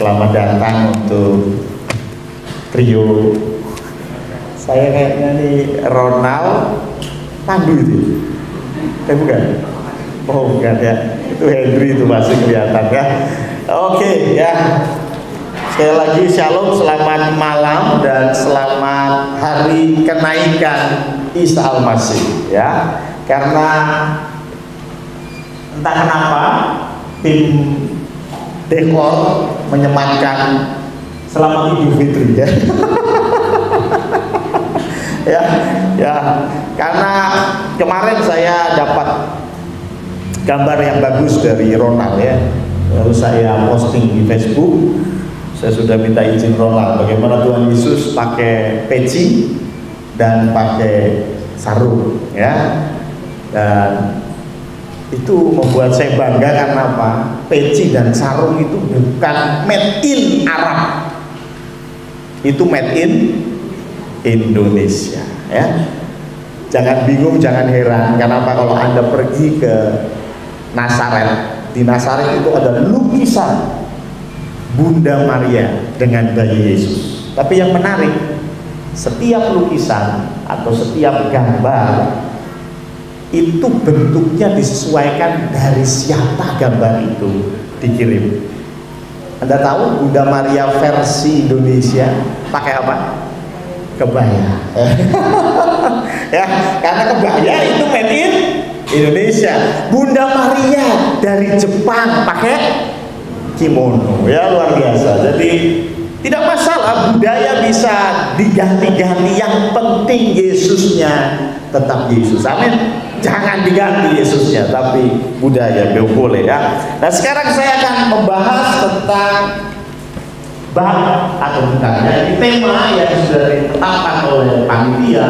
Selamat datang untuk trio. Saya kayaknya nih Ronald Pandu itu. Bukan? Oh bukan ya. Itu Henry itu masih kelihatan ya. Oke ya. Sekali lagi shalom, selamat malam dan selamat hari kenaikan Isa Al-Masih ya. Karena entah kenapa tim dekor menyematkan selamat Idul Fitri ya. ya, karena kemarin saya dapat gambar yang bagus dari Ronald ya. Lalu saya posting di Facebook. Saya sudah minta izin Ronald bagaimana Tuhan Yesus pakai peci dan pakai sarung ya. Dan itu membuat saya bangga karena apa? Peci dan sarung itu bukan made in Arab, itu made in Indonesia ya. Jangan bingung, jangan heran. Kenapa kalau Anda pergi ke Nazaret, di Nazaret itu ada lukisan Bunda Maria dengan bayi Yesus. Tapi yang menarik, setiap lukisan atau setiap gambar itu bentuknya disesuaikan dari siapa gambar itu dikirim. Anda tahu Bunda Maria versi Indonesia pakai apa? Kebaya. Ya, karena kebaya itu made in Indonesia. Bunda Maria dari Jepang pakai kimono. Ya, luar biasa. Jadi tidak masalah budaya bisa diganti-ganti, yang penting Yesusnya tetap Yesus. Amin. Jangan diganti Yesusnya, tapi budaya boleh ya. Nah sekarang saya akan membahas tentang bab atau bukan ya, ini tema yang sudah ditetapkan oleh panitia.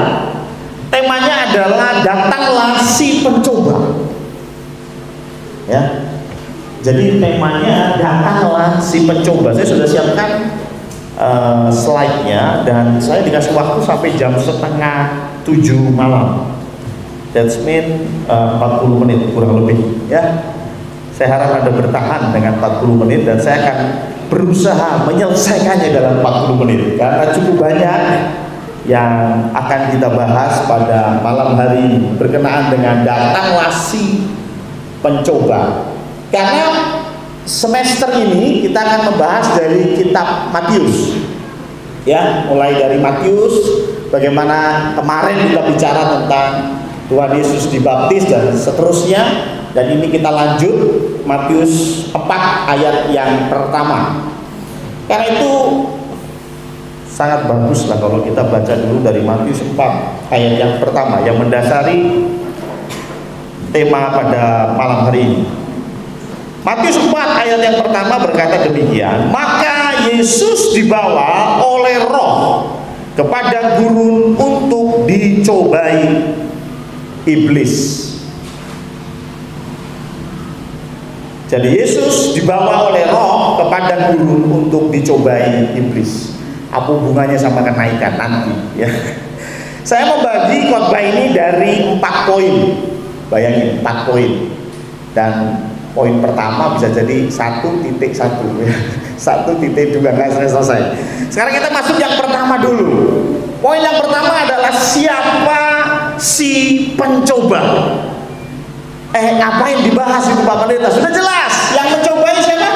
Temanya adalah datanglah si pencoba. Ya. Jadi temanya datanglah si pencoba. Saya sudah siapkan slide-nya dan saya dikasih waktu sampai jam 6:30 malam. That's mean 40 menit kurang lebih ya. Saya harap Anda bertahan dengan 40 menit dan saya akan berusaha menyelesaikannya dalam 40 menit karena cukup banyak yang akan kita bahas pada malam hari ini berkenaan dengan datanglah si pencoba. Karena semester ini kita akan membahas dari kitab Matius ya, mulai dari Matius, bagaimana kemarin kita bicara tentang Tuhan Yesus dibaptis dan seterusnya, dan ini kita lanjut Matius 4 ayat yang pertama. Karena itu sangat bagus lah kalau kita baca dulu dari Matius 4 ayat yang pertama yang mendasari tema pada malam hari ini. Matius 4 ayat yang pertama berkata demikian, maka Yesus dibawa oleh Roh kepada gurun untuk dicobai iblis. Jadi Yesus dibawa oleh Roh kepada gurun untuk dicobai iblis. Apa hubungannya sama kenaikan nanti ya? Saya membagi khotbah ini dari 4 poin. Bayangin 4 poin. Dan poin pertama bisa jadi 1.1 ya. 1.2 nggak selesai. Sekarang kita masuk yang pertama dulu. Poin yang pertama adalah siapa si pencoba. Ngapain dibahas itu Pak Pendeta? Sudah jelas, yang mencobai siapa?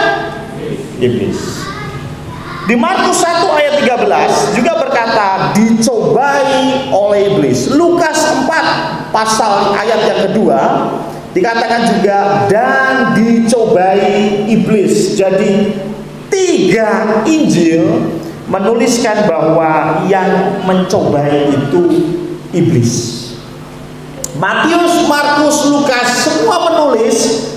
Iblis. Di Markus 1 ayat 13 juga berkata dicobai oleh iblis. Lukas 4 pasal ayat yang kedua dikatakan juga dan dicobai iblis. Jadi 3 Injil menuliskan bahwa yang mencobai itu iblis. Matius, Markus, Lukas semua menulis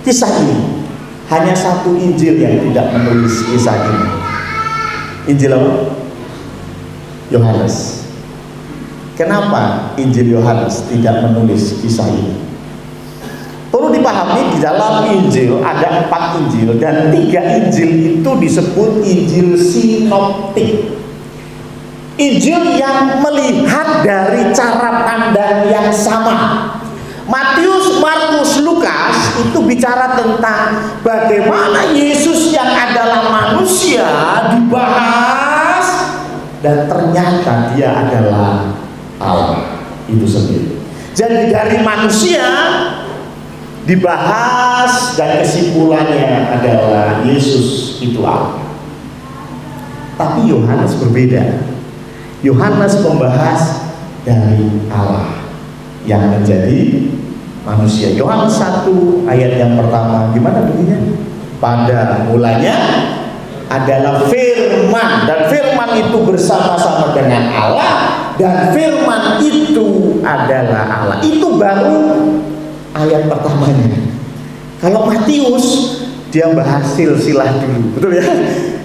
kisah ini. Hanya 1 Injil yang tidak menulis kisah ini. Injil apa? Yohanes. Kenapa Injil Yohanes tidak menulis kisah ini? Perlu dipahami di dalam Injil ada 4 Injil dan 3 Injil itu disebut Injil sinoptik. Injil yang melihat dari cara pandang yang sama. Matius, Markus, Lukas Lukas itu bicara tentang bagaimana Yesus yang adalah manusia dibahas dan ternyata dia adalah Allah itu sendiri. Jadi dari manusia dibahas dan kesimpulannya adalah Yesus itu Allah. Tapi Yohanes berbeda. Yohanes membahas dari Allah yang menjadi manusia. Yohanes 1 ayat yang pertama gimana bunyinya? Pada mulanya adalah firman, dan firman itu bersama-sama dengan Allah, dan firman itu adalah Allah. Itu baru ayat pertamanya. Kalau Matius dia bahas silsilah dulu, betul ya?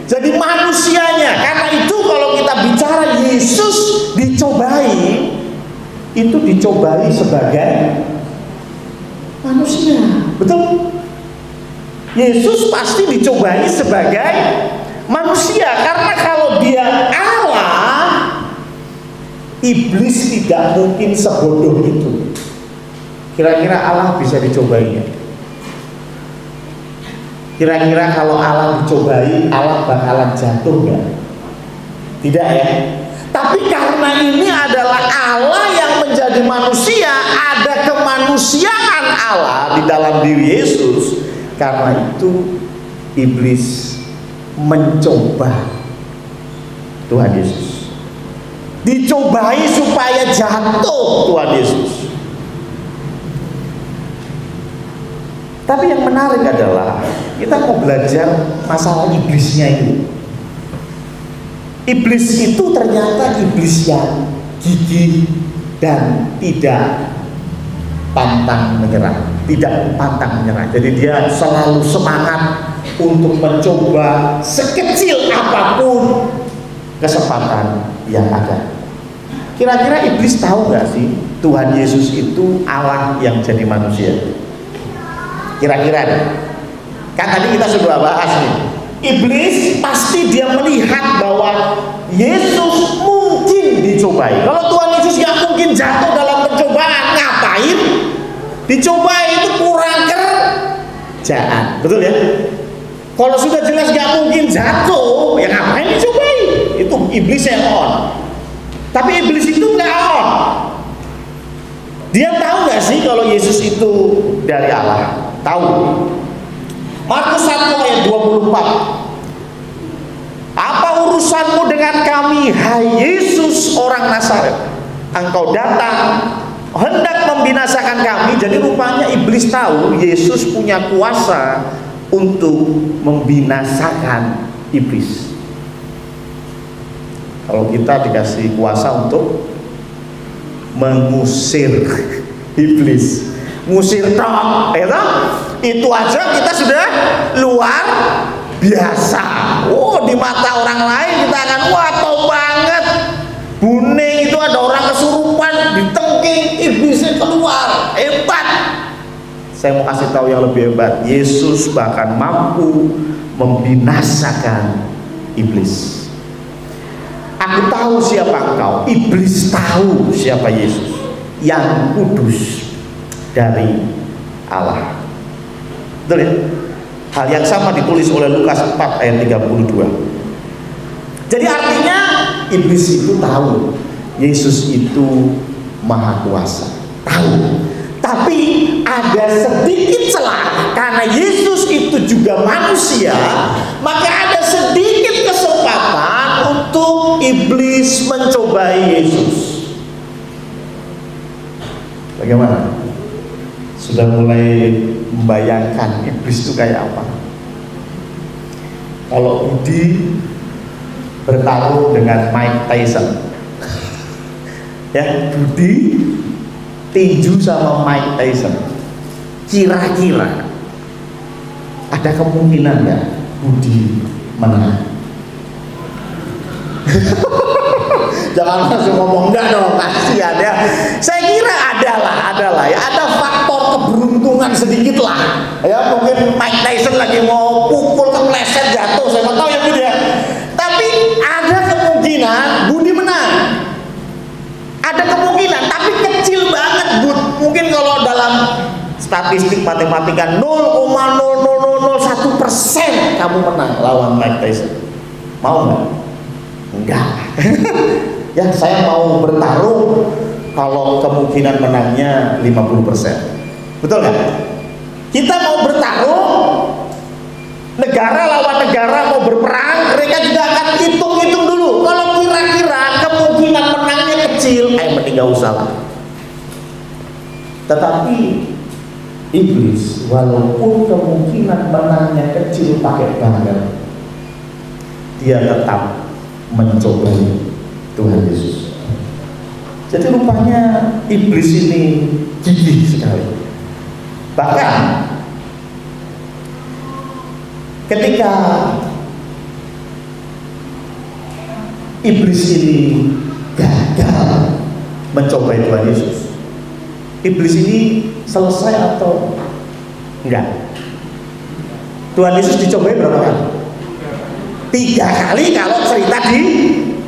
Jadi manusianya. Karena itu kalau kita bicara Yesus dicobai, itu dicobai sebagai manusia, betul? Yesus pasti dicobai sebagai manusia, karena kalau dia Allah, iblis tidak mungkin sebodoh itu. Kira-kira Allah bisa dicobainya? Kira-kira kalau Allah dicobai, Allah bakalan jatuh nggak? Tidak ya. Tapi karena ini adalah Allah yang menjadi manusia, ada kemanusiaan Allah di dalam diri Yesus. Karena itu iblis mencoba Tuhan Yesus, dicobai supaya jatuh Tuhan Yesus. Tapi yang menarik adalah kita mau belajar masalah iblisnya itu. Iblis itu ternyata iblis yang gigih dan tidak pantang menyerah, tidak pantang menyerah. Jadi dia selalu semangat untuk mencoba sekecil apapun kesempatan yang ada. Kira-kira iblis tahu nggak sih Tuhan Yesus itu Allah yang jadi manusia? Kira-kira nih, kan tadi kita sudah bahas nih, iblis pasti dia melihat bahwa Yesus mungkin dicobai. Kalau Tuhan Yesus nggak mungkin jatuh dalam pencobaan, ngapain dicobai? Itu kurang kerjaan, betul ya? Kalau sudah jelas nggak mungkin jatuh, ya ngapain dicobai? Itu iblis yang on. Tapi iblis itu nggak on. Dia tahu nggak sih kalau Yesus itu dari Allah? Tahu. Markus 1 ayat 24. Apa urusanmu dengan kami, hai Yesus orang Nazaret? Engkau datang hendak membinasakan kami. Jadi rupanya iblis tahu Yesus punya kuasa untuk membinasakan iblis. Kalau kita dikasih kuasa untuk mengusir iblis, ngusir tok, ya toh? Itu aja kita sudah luar biasa. Oh, di mata orang lain kita akan wah tahu banget. Buning itu ada orang kesurupan, ditengking, iblisnya keluar, hebat. Saya mau kasih tahu yang lebih hebat. Yesus bahkan mampu membinasakan iblis. Aku tahu siapa engkau. Iblis tahu siapa Yesus, yang kudus dari Allah. Betul ya? Hal yang sama ditulis oleh Lukas 4 ayat 32. Jadi artinya iblis itu tahu Yesus itu maha kuasa, tahu. Tapi ada sedikit celah, karena Yesus itu juga manusia, maka ada sedikit kesempatan untuk iblis mencobai Yesus. Bagaimana? Sudah mulai membayangkan iblis itu kayak apa? Kalau Budi bertarung dengan Mike Tyson, ya, Budi tinju sama Mike Tyson, kira-kira ada kemungkinan nggak Budi menang? Jangan langsung ngomong enggak dong, kasihan ya. Saya kira adalah ya, ada faktor keberuntungan sedikit lah. Ya mungkin Mike Tyson lagi mau pukul kepleset jatuh, saya nggak tahu ya Budi ya. Tapi ada kemungkinan Budi menang. Ada kemungkinan, tapi kecil banget Bud. Mungkin kalau dalam statistik matematika 0,00001% kamu menang lawan Mike Tyson. Mau nggak? Enggak. Ya, saya mau bertarung kalau kemungkinan menangnya 50%. Betul nggak? Kita mau bertarung, negara lawan negara mau berperang, mereka juga akan hitung-hitung dulu. Kalau kira-kira kemungkinan menangnya kecil, mending nggak usah lah. Tetapi iblis, walaupun kemungkinan menangnya kecil pakai banget, dia tetap mencobai Tuhan Yesus. Jadi rupanya iblis ini gigih sekali. Bahkan ketika iblis ini gagal mencobai Tuhan Yesus, iblis ini selesai atau enggak? Tuhan Yesus dicobai berapa kali? 3 kali kalau cerita di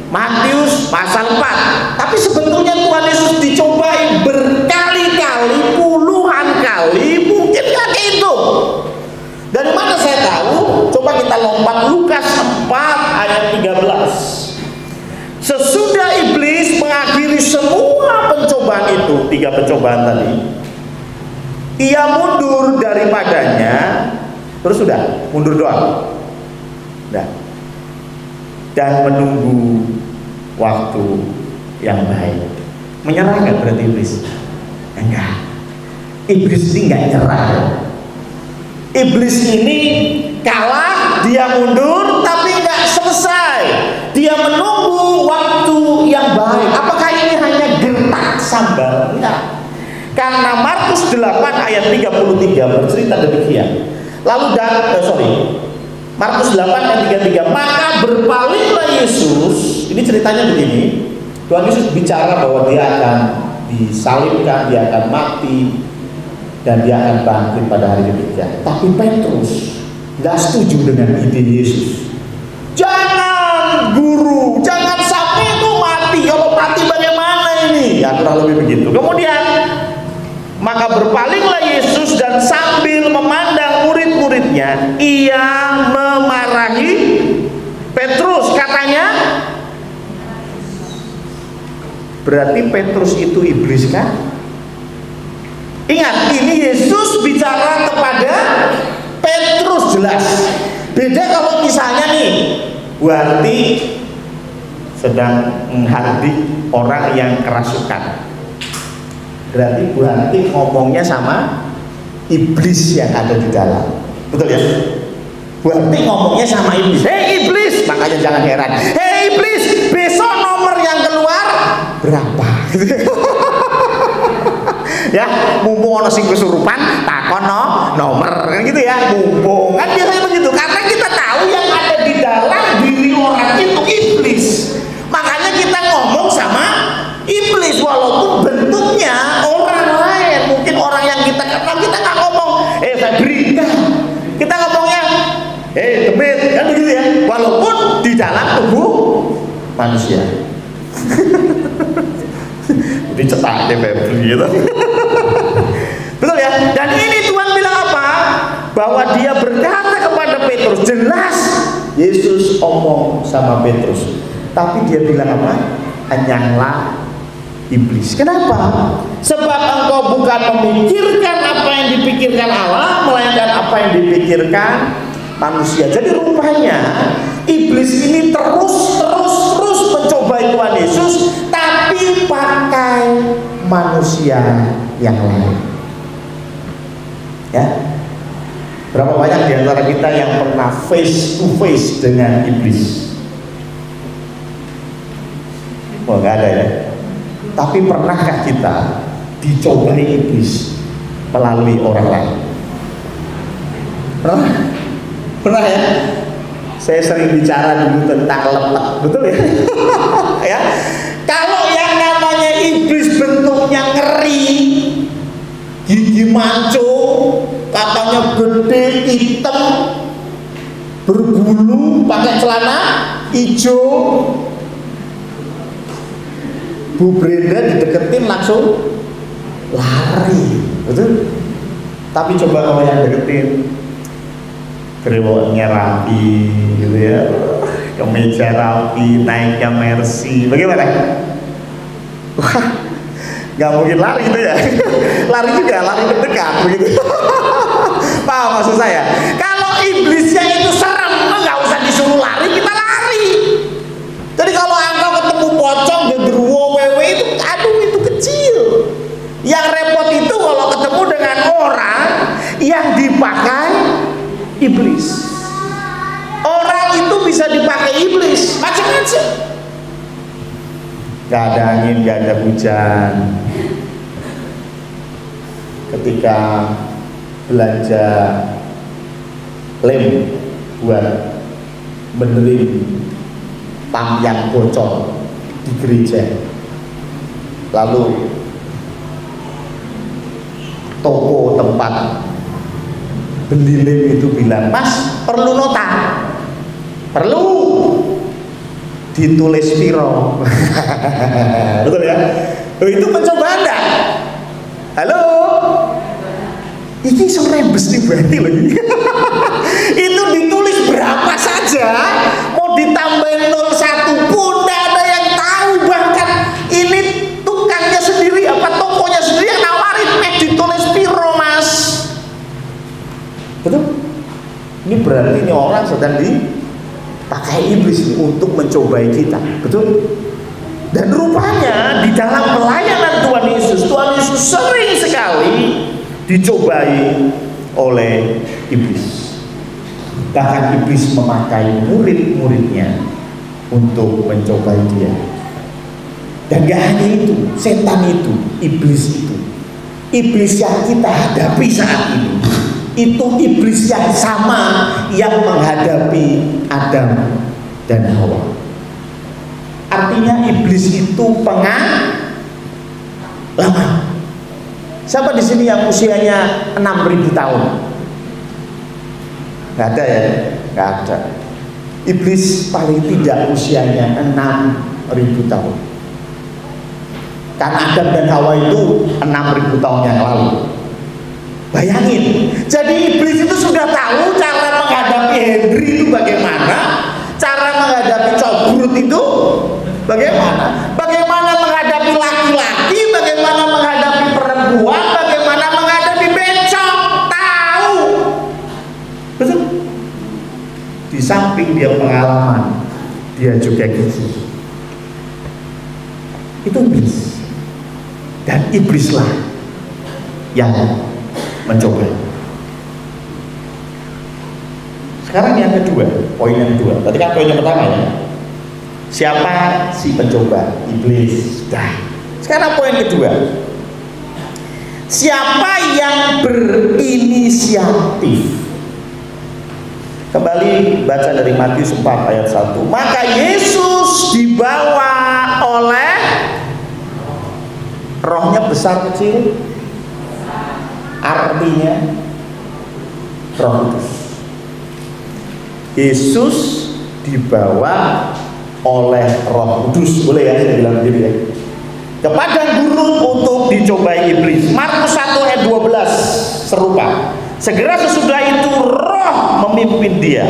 Matius pasal 4. Tapi sebetulnya Tuhan Yesus dicobai berkali-kali, puluhan kali, mungkin nggak kehitung. Dari mana saya tahu? Coba kita lompat Lukas 4 ayat 13. Sesudah iblis mengakhiri semua pencobaan itu, 3 pencobaan tadi, ia mundur daripadanya, terus sudah mundur doang, dan menunggu waktu yang baik. Menyerah nggak berarti iblis? Enggak. Iblis ini nggak nyerah. Iblis ini kalah, dia mundur, tapi nggak selesai. Dia menunggu waktu yang baik. Apakah ini hanya gertak sambar? Enggak. Karena Markus 8 ayat 33 bercerita demikian. Lalu Markus 8 ayat 33, maka berpalinglah Yesus. Ini ceritanya begini. Tuhan Yesus bicara bahwa dia akan disalibkan, dia akan mati, dan dia akan bangkit pada hari ketiga. Tapi Petrus nggak setuju dengan ide Yesus. Jangan guru, jangan sampai itu mati. Kalau mati bagaimana ini? Ya kurang lebih begitu. Kemudian maka berpalinglah Yesus dan sambil memandang murid-muridnya, ia memarahi Petrus. Katanya, berarti Petrus itu iblis kan? Ingat, ini Yesus bicara kepada Petrus jelas. Beda kalau misalnya nih, berarti sedang menghadik orang yang kerasukan. Berarti ngomongnya sama iblis yang ada di dalam. Betul ya? Berarti ngomongnya sama iblis. Hei iblis, makanya jangan heran. Hei iblis, besok nomor yang keluar berapa? Ya, mumpung ono sing kesurupan, takon nomor kan gitu ya. Mumpung kan biasanya begitu. Karena kita tahu yang ada di dalam diri orang itu iblis. Makanya kita ngomong sama iblis, walaupun bentuknya orang lain, mungkin orang yang kita kenal. Kita nggak ngomong Febri, kita ngomongnya Demit, kan begitu ya, walaupun di dalam tubuh manusia. Dicetak deh Febri gitu. Betul ya. Dan ini Tuhan bilang apa? Bahwa dia berkata kepada Petrus, jelas Yesus omong sama Petrus, tapi dia bilang apa? Hanyalah iblis. Kenapa? Sebab engkau bukan memikirkan apa yang dipikirkan Allah, melainkan apa yang dipikirkan manusia. Jadi rupanya iblis ini terus mencobai Tuhan Yesus, tapi pakai manusia yang lain. Ya, berapa banyak di antara kita yang pernah face to face dengan iblis? Oh, nggak ada ya. Tapi pernahkah kita dicobai iblis melalui orang lain? Pernah ya? Saya sering bicara dulu tentang lepet, betul ya? Ya. Kalau yang namanya iblis bentuknya ngeri, gigi mancung, katanya gede, hitam, berbulu, pakai celana hijau, Bu Brenda dideketin langsung lari, betul? Tapi coba kalau yang deketin, kerewokannya rapi gitu ya, kemeja rapi, naiknya Mercy, bagaimana? Wah, nggak mungkin lari itu ya. Lari juga, lari terdekat begitu. Paham maksud saya? Kalau iblisnya itu serem, nggak usah disuruh lari, kita lari. Jadi kalau engkau ketemu pocong, genderuwo, wewe itu, aduh itu kecil. Yang repot itu kalau ketemu dengan orang yang dipakai iblis. Orang itu bisa dipakai iblis, macam-macam. Gak ada angin, gak ada hujan. Ketika belanja lem buat benerin tam yang bocor di gereja, lalu toko tempat beli lem itu bilang, "Mas, perlu nota?" "Perlu." "Ditulis piro?" Betul ya? Oh, itu pencobaan enggak? Halo? Ini sore besi berarti loh. Itu ditulis berapa saja, mau ditambahin 01 pun enggak ada yang tahu. Bahkan ini tukangnya sendiri apa tokonya sendiri yang nawarin, ditulis piro Mas. Betul? Ini berarti ini orang sedang dipakai iblis untuk mencobai kita. Betul? Dan rupanya di dalam pelayanan Tuhan Yesus sering sekali dicobai oleh iblis. Bahkan iblis memakai murid-muridnya untuk mencobai dia. Dan gak hanya itu, setan itu, iblis yang kita hadapi saat ini, itu iblis yang sama yang menghadapi Adam dan Hawa. Artinya iblis itu pengalaman. Siapa di sini yang usianya 6.000 tahun? Gak ada ya? Gak ada. Iblis paling tidak usianya 6.000 tahun. Karena Adam dan Hawa itu 6.000 tahun yang lalu. Bayangin, jadi iblis itu sudah tahu cara menghadapi Henry itu bagaimana, cara menghadapi Cobrut itu bagaimana, bagaimana menghadapi laki-laki, bagaimana menghadapi perempuan, bagaimana menghadapi bencong, tahu. Betul? Di samping dia pengalaman, dia juga gitu. Itu iblis. Dan iblislah yang mencoba. Sekarang yang kedua, poin yang kedua. Tadi kan poin yang pertama ya. Siapa si pencoba? Iblis. Dah. Sekarang poin kedua. Siapa yang berinisiatif? Kembali baca dari Matius 4 ayat 1. Maka Yesus dibawa oleh rohnya besar kecil, artinya Roh Kudus. Yesus dibawa oleh Roh Kudus, boleh ya saya bilang begitu ya, ke padang gurun untuk dicobai iblis. Markus 1 ayat 12 serupa. Segera sesudah itu roh memimpin dia.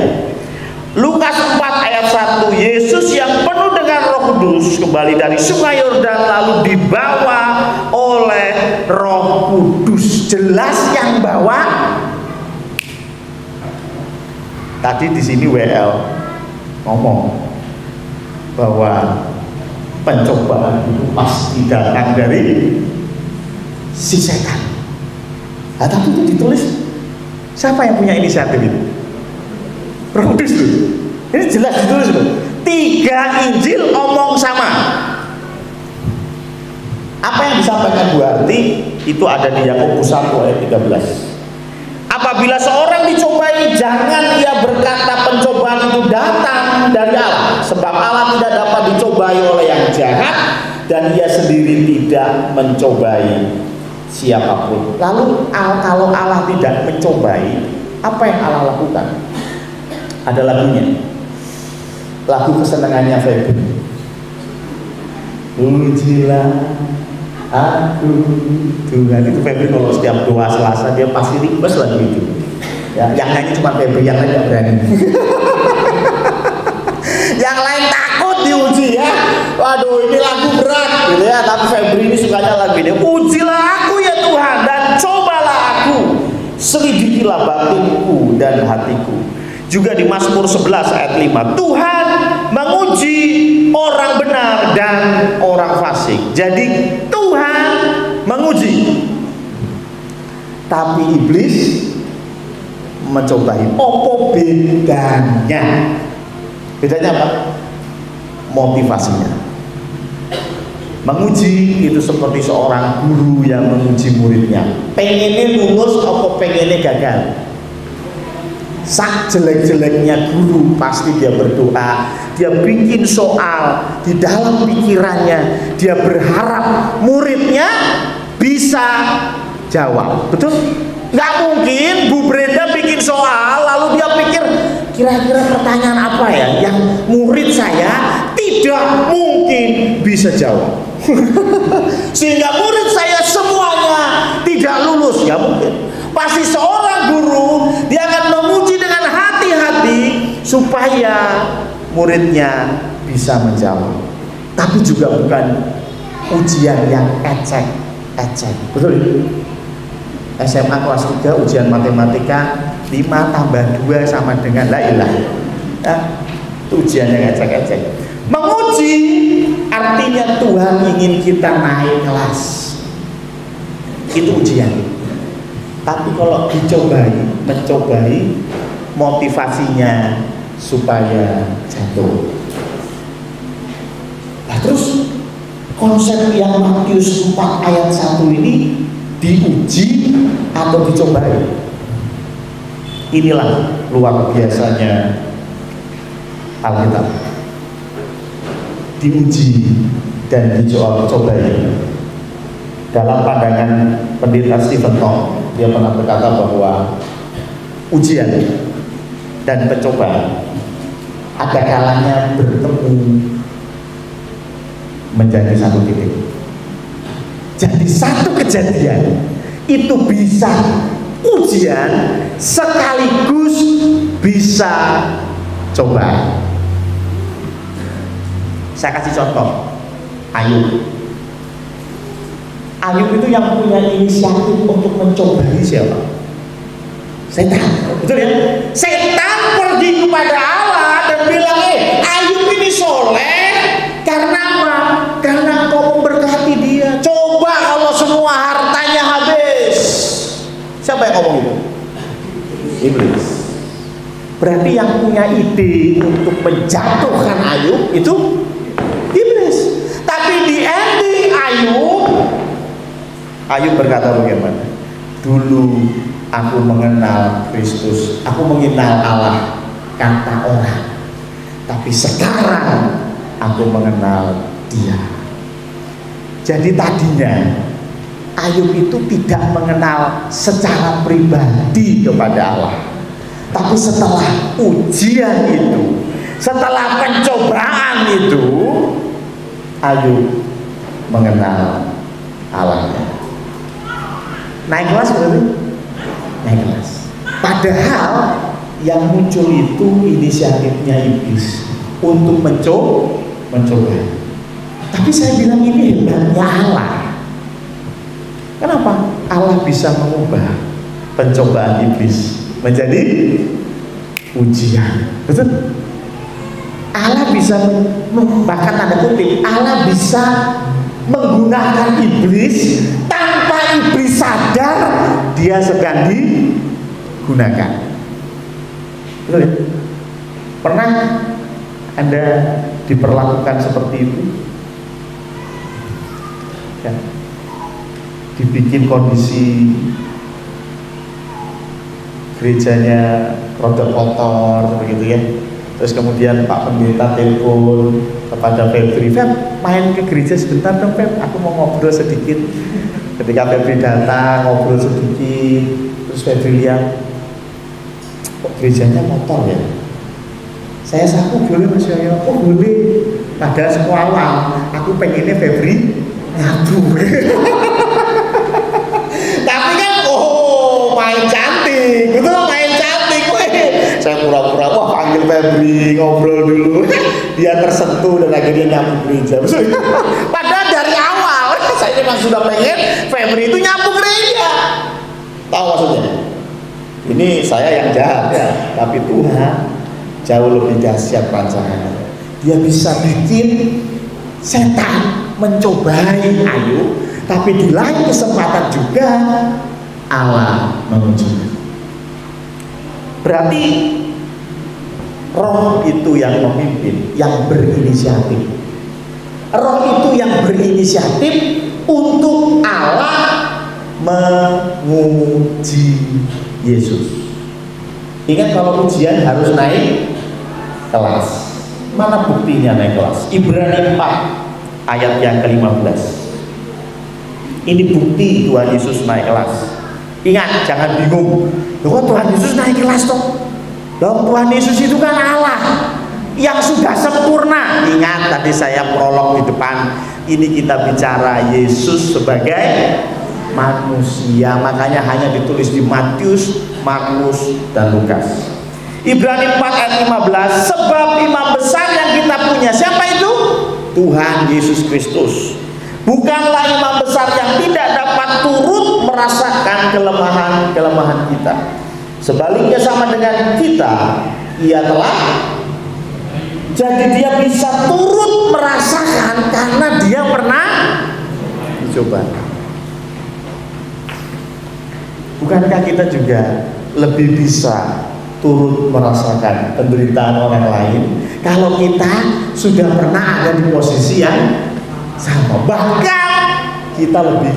Lukas 4 ayat 1, Yesus yang penuh dengan Roh Kudus kembali dari sungai Yordan lalu dibawa oleh Roh Kudus. Jelas yang bawa. Tadi di sini WL ngomong bahwa pencobaan itu pasti datang dari si setan. Nah, tapi itu ditulis, siapa yang punya inisiatif itu? Roh Kudus loh. Ini jelas ditulis loh. 3 Injil omong sama. Apa yang disampaikan Bu Arti itu ada di Yakobus 1 ayat 13. Apabila seorang dicobai, jangan ia berkata pencobaan itu datang dari Allah, sebab Allah tidak dapat dicobai oleh yang jahat dan ia sendiri tidak mencobai siapapun. Lalu kalau Allah tidak mencobai, apa yang Allah lakukan? Ada lagunya, lagu kesenangannya Febri. Pujilah Aduh, Tuhan itu Febri kalau setiap doa Selasa dia pasti request lagi itu. Ya, yang lain cuma Febri, yang lain nggak berani. Yang lain takut diuji ya. Waduh, ini lagu berat gitu ya. Tapi Febri ini sukanya lagu ini. Ujilah aku ya Tuhan dan cobalah aku. Selidikilah batinku dan hatiku. Juga di Mazmur 11 ayat 5, Tuhan menguji orang benar dan orang fasik. Jadi Tuhan menguji, tapi iblis mencobai. Apa bedanya? Bedanya apa? Motivasinya. Menguji itu seperti seorang guru yang menguji muridnya. Pengennya lulus apa pengennya gagal? Sak jelek-jeleknya guru pasti dia berdoa, dia bikin soal di dalam pikirannya, dia berharap muridnya bisa jawab. Betul? Nggak mungkin Bu Brenda bikin soal lalu dia pikir kira-kira pertanyaan apa ya yang murid saya tidak mungkin bisa jawab. Sehingga murid saya semuanya tidak lulus. Ya mungkin. Pasti seorang guru dia akan menguji dengan hati-hati supaya muridnya bisa menjawab. Tapi juga bukan ujian yang ecek. Betul? SMA kelas 3 ujian matematika 5 tambah 2 sama dengan la ilaha. Itu ujian yang ecek-ecek. Menguji artinya Tuhan ingin kita naik kelas. Itu ujian. Tapi kalau mencobai motivasinya supaya jatuh. Nah, terus konsep yang Matius 4 ayat 1 ini diuji atau dicobai. Inilah luar biasanya Alkitab. Diuji dan dicobai. Dalam pandangan pendeta Stephen Tong, dia pernah berkata bahwa ujian dan pencobaan ada kalanya bertemu menjadi satu titik. Jadi satu kejadian itu bisa ujian sekaligus bisa coba. Saya kasih contoh. Ayub itu yang punya inisiatif untuk mencobai siapa? Setan. Betul ya? Setan pergi kepada Allah dan bilang, Ayub ini soleh karena apa? Karena kau memberkati dia. Coba kalau semua hartanya habis. Siapa yang ngomong itu? Iblis. Berarti yang punya ide untuk menjatuhkan Ayub itu iblis. Tapi di ending Ayub berkata bagaimana? Dulu aku mengenal Kristus, aku mengenal Allah, kata orang. Tapi sekarang aku mengenal Dia. Jadi tadinya Ayub itu tidak mengenal secara pribadi kepada Allah. Tapi setelah ujian itu, setelah pencobaan itu, Ayub mengenal Allahnya. Naik kelas berarti? Naik kelas. Padahal yang muncul itu inisiatifnya iblis untuk mencoba. Tapi saya bilang ini hebatnya Allah. Kenapa? Allah bisa mengubah pencobaan iblis menjadi ujian. Betul? Allah bisa, bahkan tanda kutip, Allah bisa menggunakan iblis tanpa iblis sadar dia sedang digunakan. Betul ya? Pernah Anda diperlakukan seperti itu? Ya. Dibikin kondisi gerejanya rada kotor begitu ya. Terus kemudian Pak Pendeta telepon kepada Febri, Feb, main ke gereja sebentar dong Feb, aku mau ngobrol sedikit. Ketika Febri datang, ngobrol sedikit, terus Febri lihat, kok gerejanya kotor ya? Saya saku boleh Mas Yoyo? Oh boleh. Padahal semua awal aku pengennya Febri nyabu. Tapi kan main cantik, betul, main cantik. Saya pura-pura wah panggil Febri, ngobrol dulu. Dia tersentuh dan akhirnya nyabu gereja. Padahal dari awal saya memang sudah pengen Febri itu nyabu gereja. Tahu maksudnya? Ini saya yang jahat ya, tapi Tuhan jauh lebih dahsyat rancangannya. Dia bisa bikin setan mencobai Ayub, tapi di lain kesempatan juga Allah menguji. Berarti roh itu yang memimpin, yang berinisiatif. Roh itu yang berinisiatif untuk Allah menguji Yesus. Ingat kalau ujian harus naik kelas. Mana buktinya naik kelas? Ibrani 4 ayat yang ke-15. Ini bukti Tuhan Yesus naik kelas. Ingat, jangan bingung. Loh, Tuhan Yesus naik kelas toh? Loh, Tuhan Yesus itu kan Allah yang sudah sempurna. Ingat tadi saya prolog di depan. Ini kita bicara Yesus sebagai manusia, makanya hanya ditulis di Matius, Markus, dan Lukas. Ibrani 4 ayat 15, sebab imam besar yang kita punya siapa itu? Tuhan Yesus Kristus. Bukanlah imam besar yang tidak dapat turut merasakan kelemahan-kelemahan kita. Sebaliknya sama dengan kita, ia telah jadi dia bisa turut merasakan karena dia pernah dicoba. Bukankah kita juga lebih bisa turut merasakan penderitaan orang lain kalau kita sudah pernah ada di posisi yang sama, bahkan kita lebih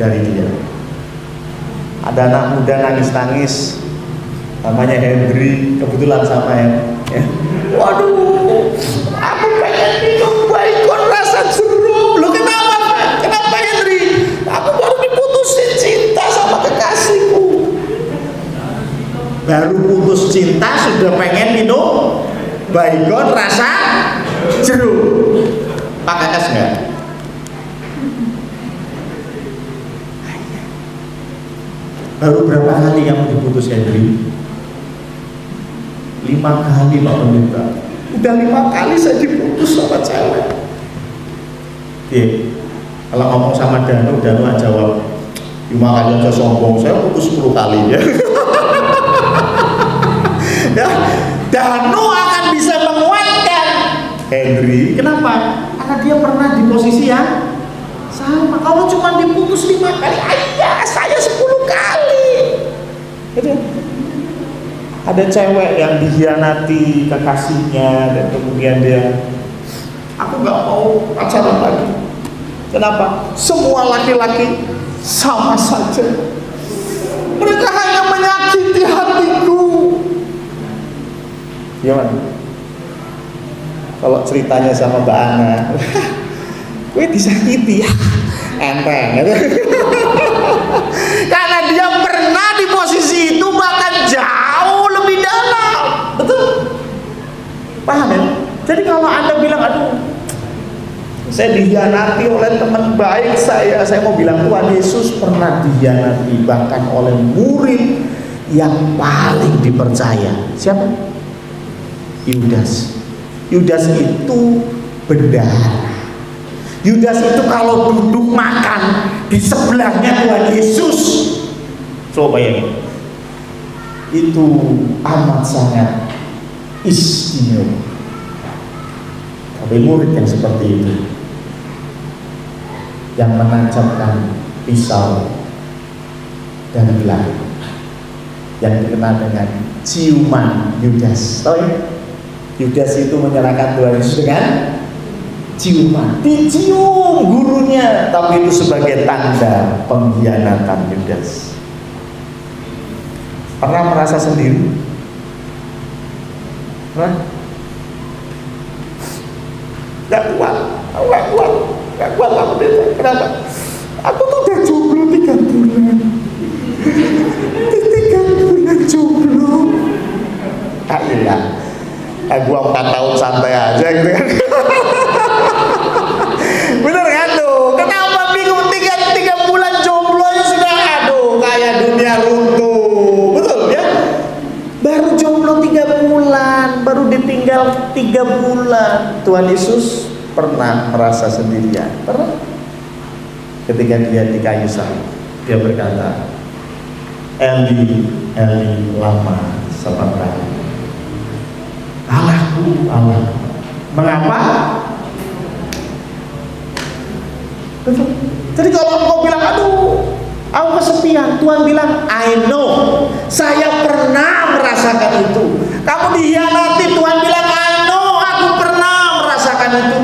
dari dia. Ada anak muda nangis-nangis, namanya Henry, kebetulan sama ya. Waduh, aku pengen minum Baygon rasa jeruk. Loh kenapa Pak? Kenapa Henry? Aku baru diputusin cinta sama kekasihku. Baru putus cinta sudah pengen minum Baygon rasa jeruk. Pak Kakas nggak? Baru berapa kali kamu diputus Henry? 5 kali Pak Pendeta. Udah 5 kali saya diputus sama cewek. Kalau ngomong sama Danu akan jawab 5 kali aja sombong, saya putus 10 kali ya. Ya, Danu akan bisa menguatkan Henry. Kenapa? Karena dia pernah di posisi yang sama. Kalau cuma diputus 5 kali, ayah saya 10 kali. Gitu. Ada cewek yang dikhianati kekasihnya dan kemudian dia, aku nggak mau pacaran lagi. Kenapa? Semua laki-laki sama saja. Mereka hanya menyakiti hatiku. Gimana? Kalau ceritanya sama Mbak Ana, gue disakiti ya, enteng. Karena dia pernah di posisi itu bahkan jauh lebih dalam, betul? Paham ya? Jadi kalau Anda bilang, aduh, saya dikhianati oleh teman baik saya mau bilang Tuhan Yesus pernah dikhianati bahkan oleh murid yang paling dipercaya. Siapa? Yudas. Yudas itu bendahara. Yudas itu kalau duduk makan di sebelahnya Tuhan Yesus, coba bayangin, itu amat sangat istimewa. Tapi murid yang seperti itu, yang menancapkan pisau dan gelar, yang dikenal dengan ciuman Yudas. Tahu ya? Yudas itu menyerahkan Tuhan Yesus dengan ciuman, dicium gurunya, tapi itu sebagai tanda pengkhianatan Yudas. Pernah merasa sendiri? Pernah? Gak kuat aku desa. Kenapa? Aku tuh udah jomblo 3 bulan. 3 bulan jomblo. Iya. Gua 4 tahun santai aja gitu kan. 3 bulan Tuhan Yesus pernah merasa sendirian. Pernah. Ketika dia di kayu salib, dia berkata, Eli, Eli, lama sabachthani. Allahku, Allahku, mengapa? Betul. Jadi kalau engkau bilang, aduh, aku kesepian, Tuhan bilang, I know, saya pernah merasakan itu. Kamu dihianati, Tuhan bilang, I know, aku pernah merasakan itu.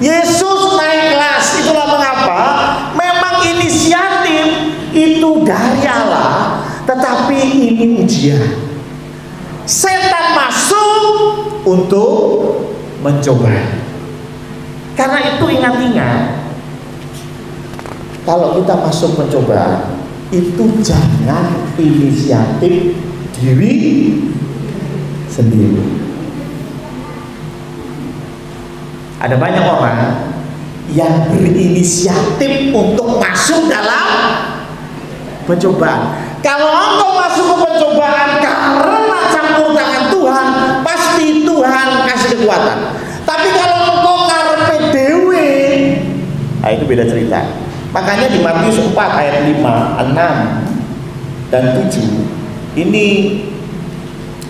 Yesus naik kelas, itulah mengapa memang inisiatif itu dari Allah, tetapi ini ujian. Setan masuk untuk mencoba. Karena itu ingat-ingat, kalau kita masuk pencobaan, itu jangan inisiatif diri sendiri. Ada banyak orang yang berinisiatif untuk masuk dalam pencobaan. Kalau engkau masuk ke pencobaan karena campur tangan Tuhan, pasti Tuhan kasih kekuatan. Tapi kalau engkau karpe dewe, nah itu beda cerita. Makanya di Matius 4 ayat 5, 6 dan 7 ini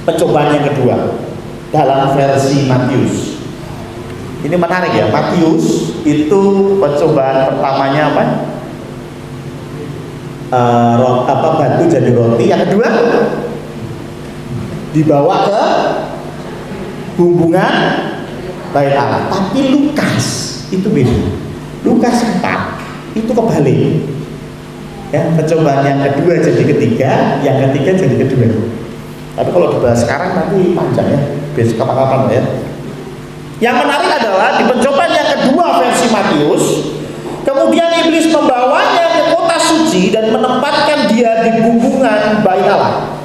pencobaan yang kedua dalam versi Matius. Ini menarik ya, Matius itu percobaan pertamanya apa? Batu jadi roti. Yang kedua dibawa ke bumbungan bait Allah. Tapi Lukas itu beda. Lukas 4 itu kebalik. Ya, percobaan yang kedua jadi ketiga, yang ketiga jadi kedua. Tapi kalau dibahas sekarang nanti panjang ya, besok kapan-kapan ya. Yang menarik adalah di pencobaan yang kedua versi Matius, kemudian iblis membawanya ke kota suci dan menempatkan dia di bumbungan bait Allah.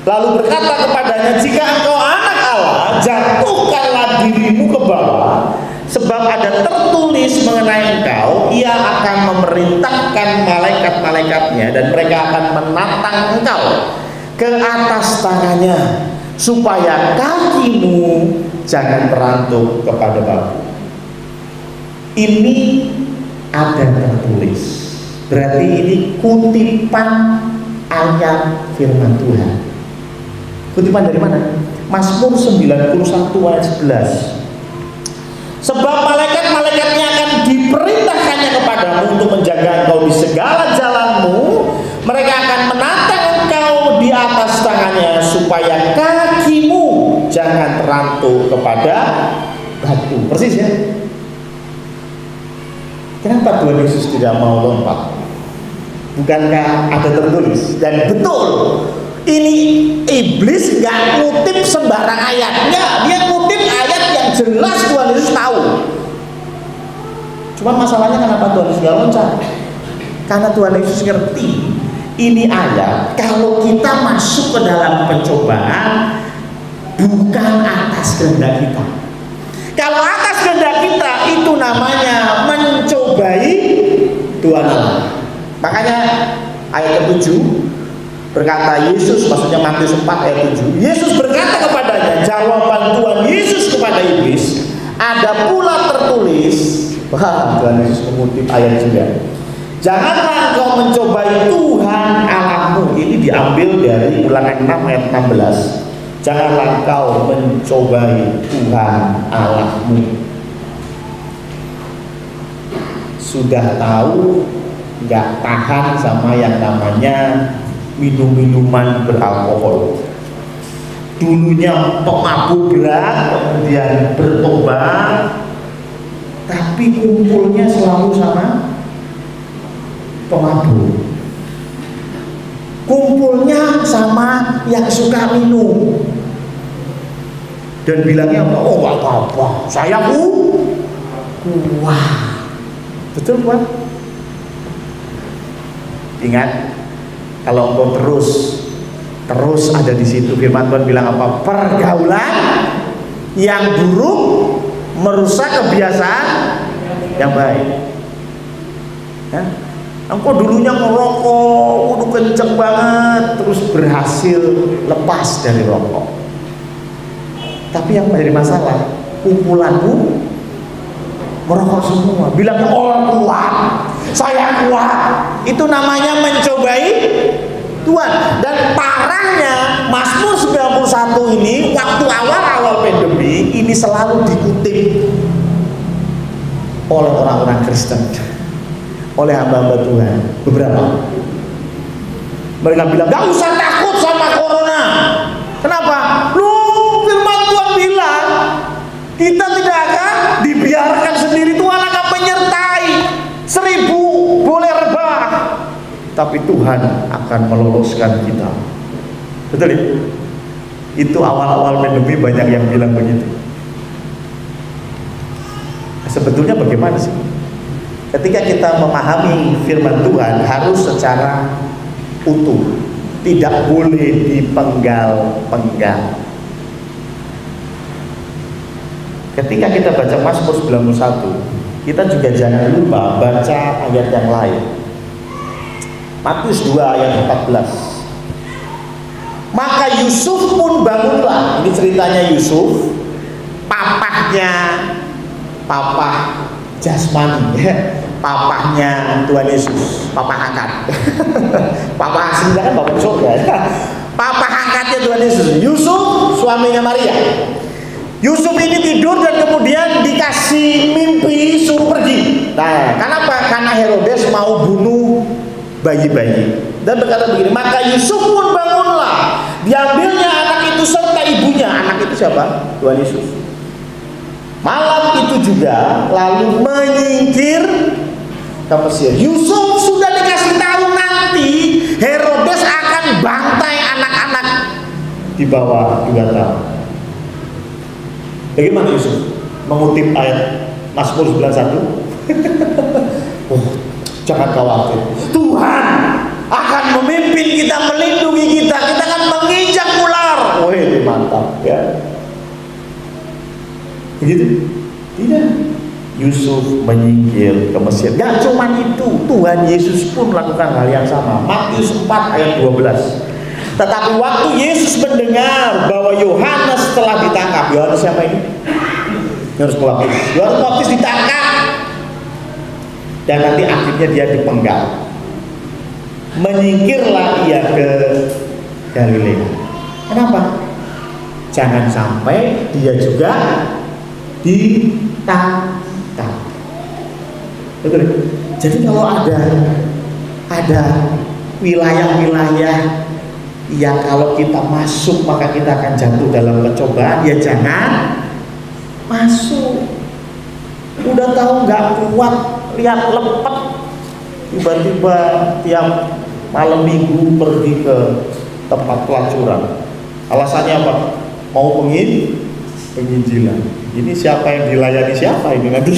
Lalu berkata kepadanya, jika engkau anak Allah, jatuhkanlah dirimu ke bawah, sebab ada tertulis mengenai engkau, ia akan memerintahkan malaikat-malaikatnya dan mereka akan menatang engkau ke atas tangannya, supaya kakimu jangan terantuk kepada batu. Ini ada tertulis, berarti ini kutipan ayat firman Tuhan. Kutipan dari mana? Mazmur 91 ayat 11. Sebab malaikat-malaikatnya akan diperintahkannya kepadamu untuk menjaga engkau di segala jalanmu. Mereka akan menatang engkau di atas tangannya, supaya kakimu jangan terantuk kepada batu. Persis ya. Kenapa Tuhan Yesus tidak mau lompat? Bukankah ada tertulis? Dan betul, ini iblis nggak ngutip sembarang ayat. Nggak, dia ngutip ayat yang jelas Tuhan Yesus tahu. Cuma masalahnya kenapa Tuhan Yesus nggak loncat? Karena Tuhan Yesus ngerti ini ayat, kalau kita masuk ke dalam pencobaan bukan atas kehendak kita. Kalau atas kehendak kita, itu namanya mencobai Tuhan Allah. Makanya ayat ke-7 berkata Yesus, maksudnya Matius 4 ayat 7, Yesus berkata kepadanya, jawaban Tuhan Yesus kepada iblis, ada pula tertulis. Wah, Tuhan Yesus mengutip ayat juga. Janganlah engkau mencobai Tuhan Allahmu. Ini diambil dari Ulangan 6 ayat 16. Janganlah engkau mencobai Tuhan Allahmu. Sudah tahu nggak tahan sama yang namanya minum-minuman beralkohol. Dulunya pemabuk berat, kemudian bertobat, tapi kumpulnya selalu sama pemabuk. Kumpulnya sama yang suka minum. Dan bilangnya apa? Oh nggak apa-apa, saya wah, betul Pak? Ingat, kalau engkau terus ada di situ, firman Tuhan bilang apa? Pergaulan yang buruk merusak kebiasaan yang baik. Ya? Engkau dulunya ngerokok, udah kenceng banget, terus berhasil lepas dari rokok. Tapi yang menjadi masalah, kumpulanmu merokok semua, bilang orang kuat, saya kuat. Itu namanya mencobai Tuhan. Dan parahnya Mazmur 91 ini waktu awal-awal pandemi ini selalu dikutip oleh orang-orang Kristen, oleh hamba-hamba Tuhan. Beberapa mereka bilang gak usah takut sama corona. Kenapa? Loh, firman Tuhan bilang kita tidak akan dibiarkan sendiri, Tuhan akan menyertai. 1000 boleh rebah, tapi Tuhan akan meloloskan kita. Betul ya? Itu awal-awal pandemi banyak yang bilang begitu. Sebetulnya bagaimana sih? Ketika kita memahami firman Tuhan harus secara utuh, tidak boleh dipenggal-penggal. Ketika kita baca Mazmur 91, kita juga jangan lupa baca ayat yang lain. Matius 2 ayat 14. Maka Yusuf pun bangunlah. Ini ceritanya Yusuf, papa jasmani, papahnya Tuhan Yesus, papa angkat. Papa aslinya kan bapak surga. Papa angkatnya Tuhan Yesus, Yusuf suaminya Maria. Yusuf ini tidur dan kemudian dikasih mimpi suruh pergi. Nah, kenapa? Karena Herodes mau bunuh bayi-bayi. Dan berkata begini, maka Yusuf pun bangunlah, diambilnya anak itu serta ibunya. Anak itu siapa? Tuhan Yesus. Malam itu juga lalu menyingkir ke Mesir. Yusuf sudah dikasih tahu nanti Herodes akan bantai anak-anak di bawah 2 tahun. Bagaimana Yusuf mengutip ayat Mazmur 91? Oh, jangan khawatir, Tuhan akan memimpin kita, melindungi kita, kita akan menginjak ular. Wah, ini mantap ya. Begitu? Tidak. Yusuf menyingkir ke Mesir. Gak cuma itu, Tuhan Yesus pun melakukan hal yang sama. Matius 4 ayat 12. Tetapi waktu Yesus mendengar bahwa Yohanes telah ditangkap. Yohanes siapa ini? Yohanes Pembaptis ditangkap, dan nanti akhirnya dia dipenggal. Menyingkirlah ia ke Galilea. Kenapa? Jangan sampai dia juga ditangkap. Betul? Jadi kalau ada wilayah-wilayah yang kalau kita masuk maka kita akan jatuh dalam pencobaan, ya jangan masuk. Udah tahu nggak kuat, lihat lepet, tiba-tiba tiap malam minggu pergi ke tempat pelacuran. Alasannya apa? Mau penginjilan. Ini siapa yang dilayani siapa ini nanti?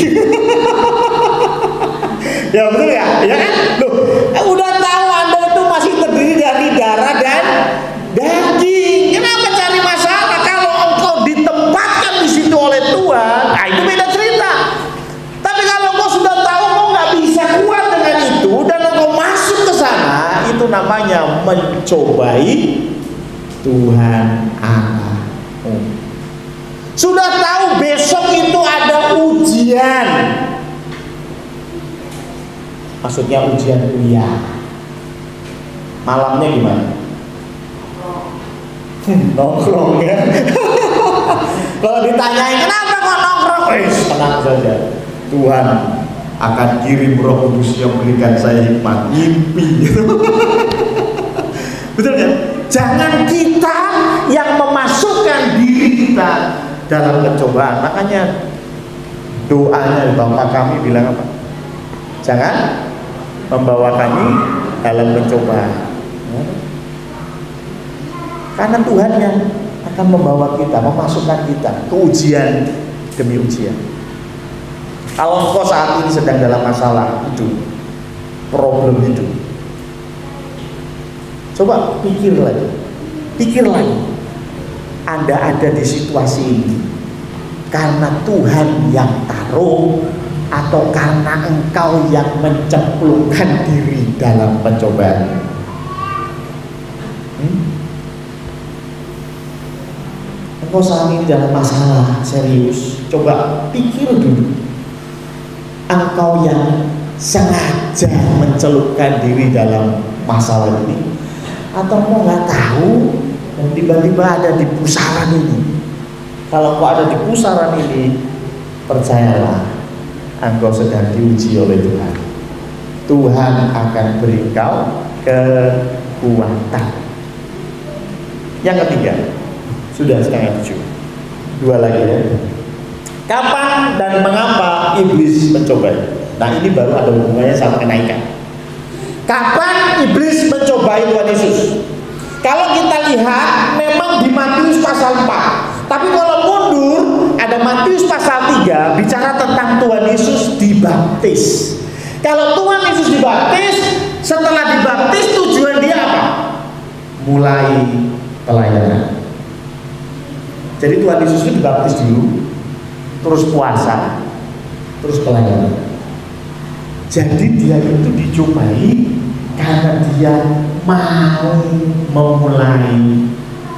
Ya betul ya, ya kan? Loh, udah tahu Anda itu masih terdiri dari darah dan daging. Kenapa cari masalah? Kalau engkau ditempatkan di situ oleh Tuhan, nah itu beda cerita. Tapi kalau engkau sudah tahu engkau nggak bisa kuat dengan itu dan engkau masuk ke sana, itu namanya mencobai Tuhan Allah. Sudah tahu besok itu ada ujian. Maksudnya ujian kuliah. Malamnya gimana? Nongkrong ya. Kalau ditanyain kenapa kok nongkrong? Tenang saja. Tuhan akan kirim Roh Kudus yang memberikan saya hikmat, mimpi. Betul kan? Jangan kita yang memasukkan diri kita dalam pencobaan. Makanya doanya Bapak kami bilang apa? Jangan membawa kami dalam pencobaan. Karena Tuhan yang akan membawa kita, memasukkan kita ke ujian demi ujian. Kalau engkau saat ini sedang dalam masalah hidup, problem hidup, coba pikir lagi. Anda ada di situasi ini karena Tuhan yang taruh, atau karena engkau yang mencemplungkan diri dalam pencobaan? engkau saat ini dalam masalah serius, coba pikir dulu. Engkau yang sengaja mencelupkan diri dalam masalah ini, atau engkau nggak tahu dan tiba-tiba ada di pusaran ini. Kalau engkau ada di pusaran ini, percayalah, engkau sedang diuji oleh Tuhan. Tuhan akan beri engkau kekuatan. Yang ketiga, sudah 6:30. 2 lagi ya. Kapan dan mengapa iblis mencobai? Nah, ini baru ada hubungannya sama kenaikan. Kapan iblis mencobai Tuhan Yesus? Kalau kita lihat memang di Matius pasal 4. Tapi kalau mundur ada Matius pasal 3 bicara tentang Tuhan Yesus dibaptis. Kalau Tuhan Yesus dibaptis, setelah dibaptis tujuan dia apa? Mulai pelayanan. Jadi Tuhan Yesus itu dibaptis dulu, terus puasa, terus pelayanan. Jadi dia itu dicobai karena dia mau memulai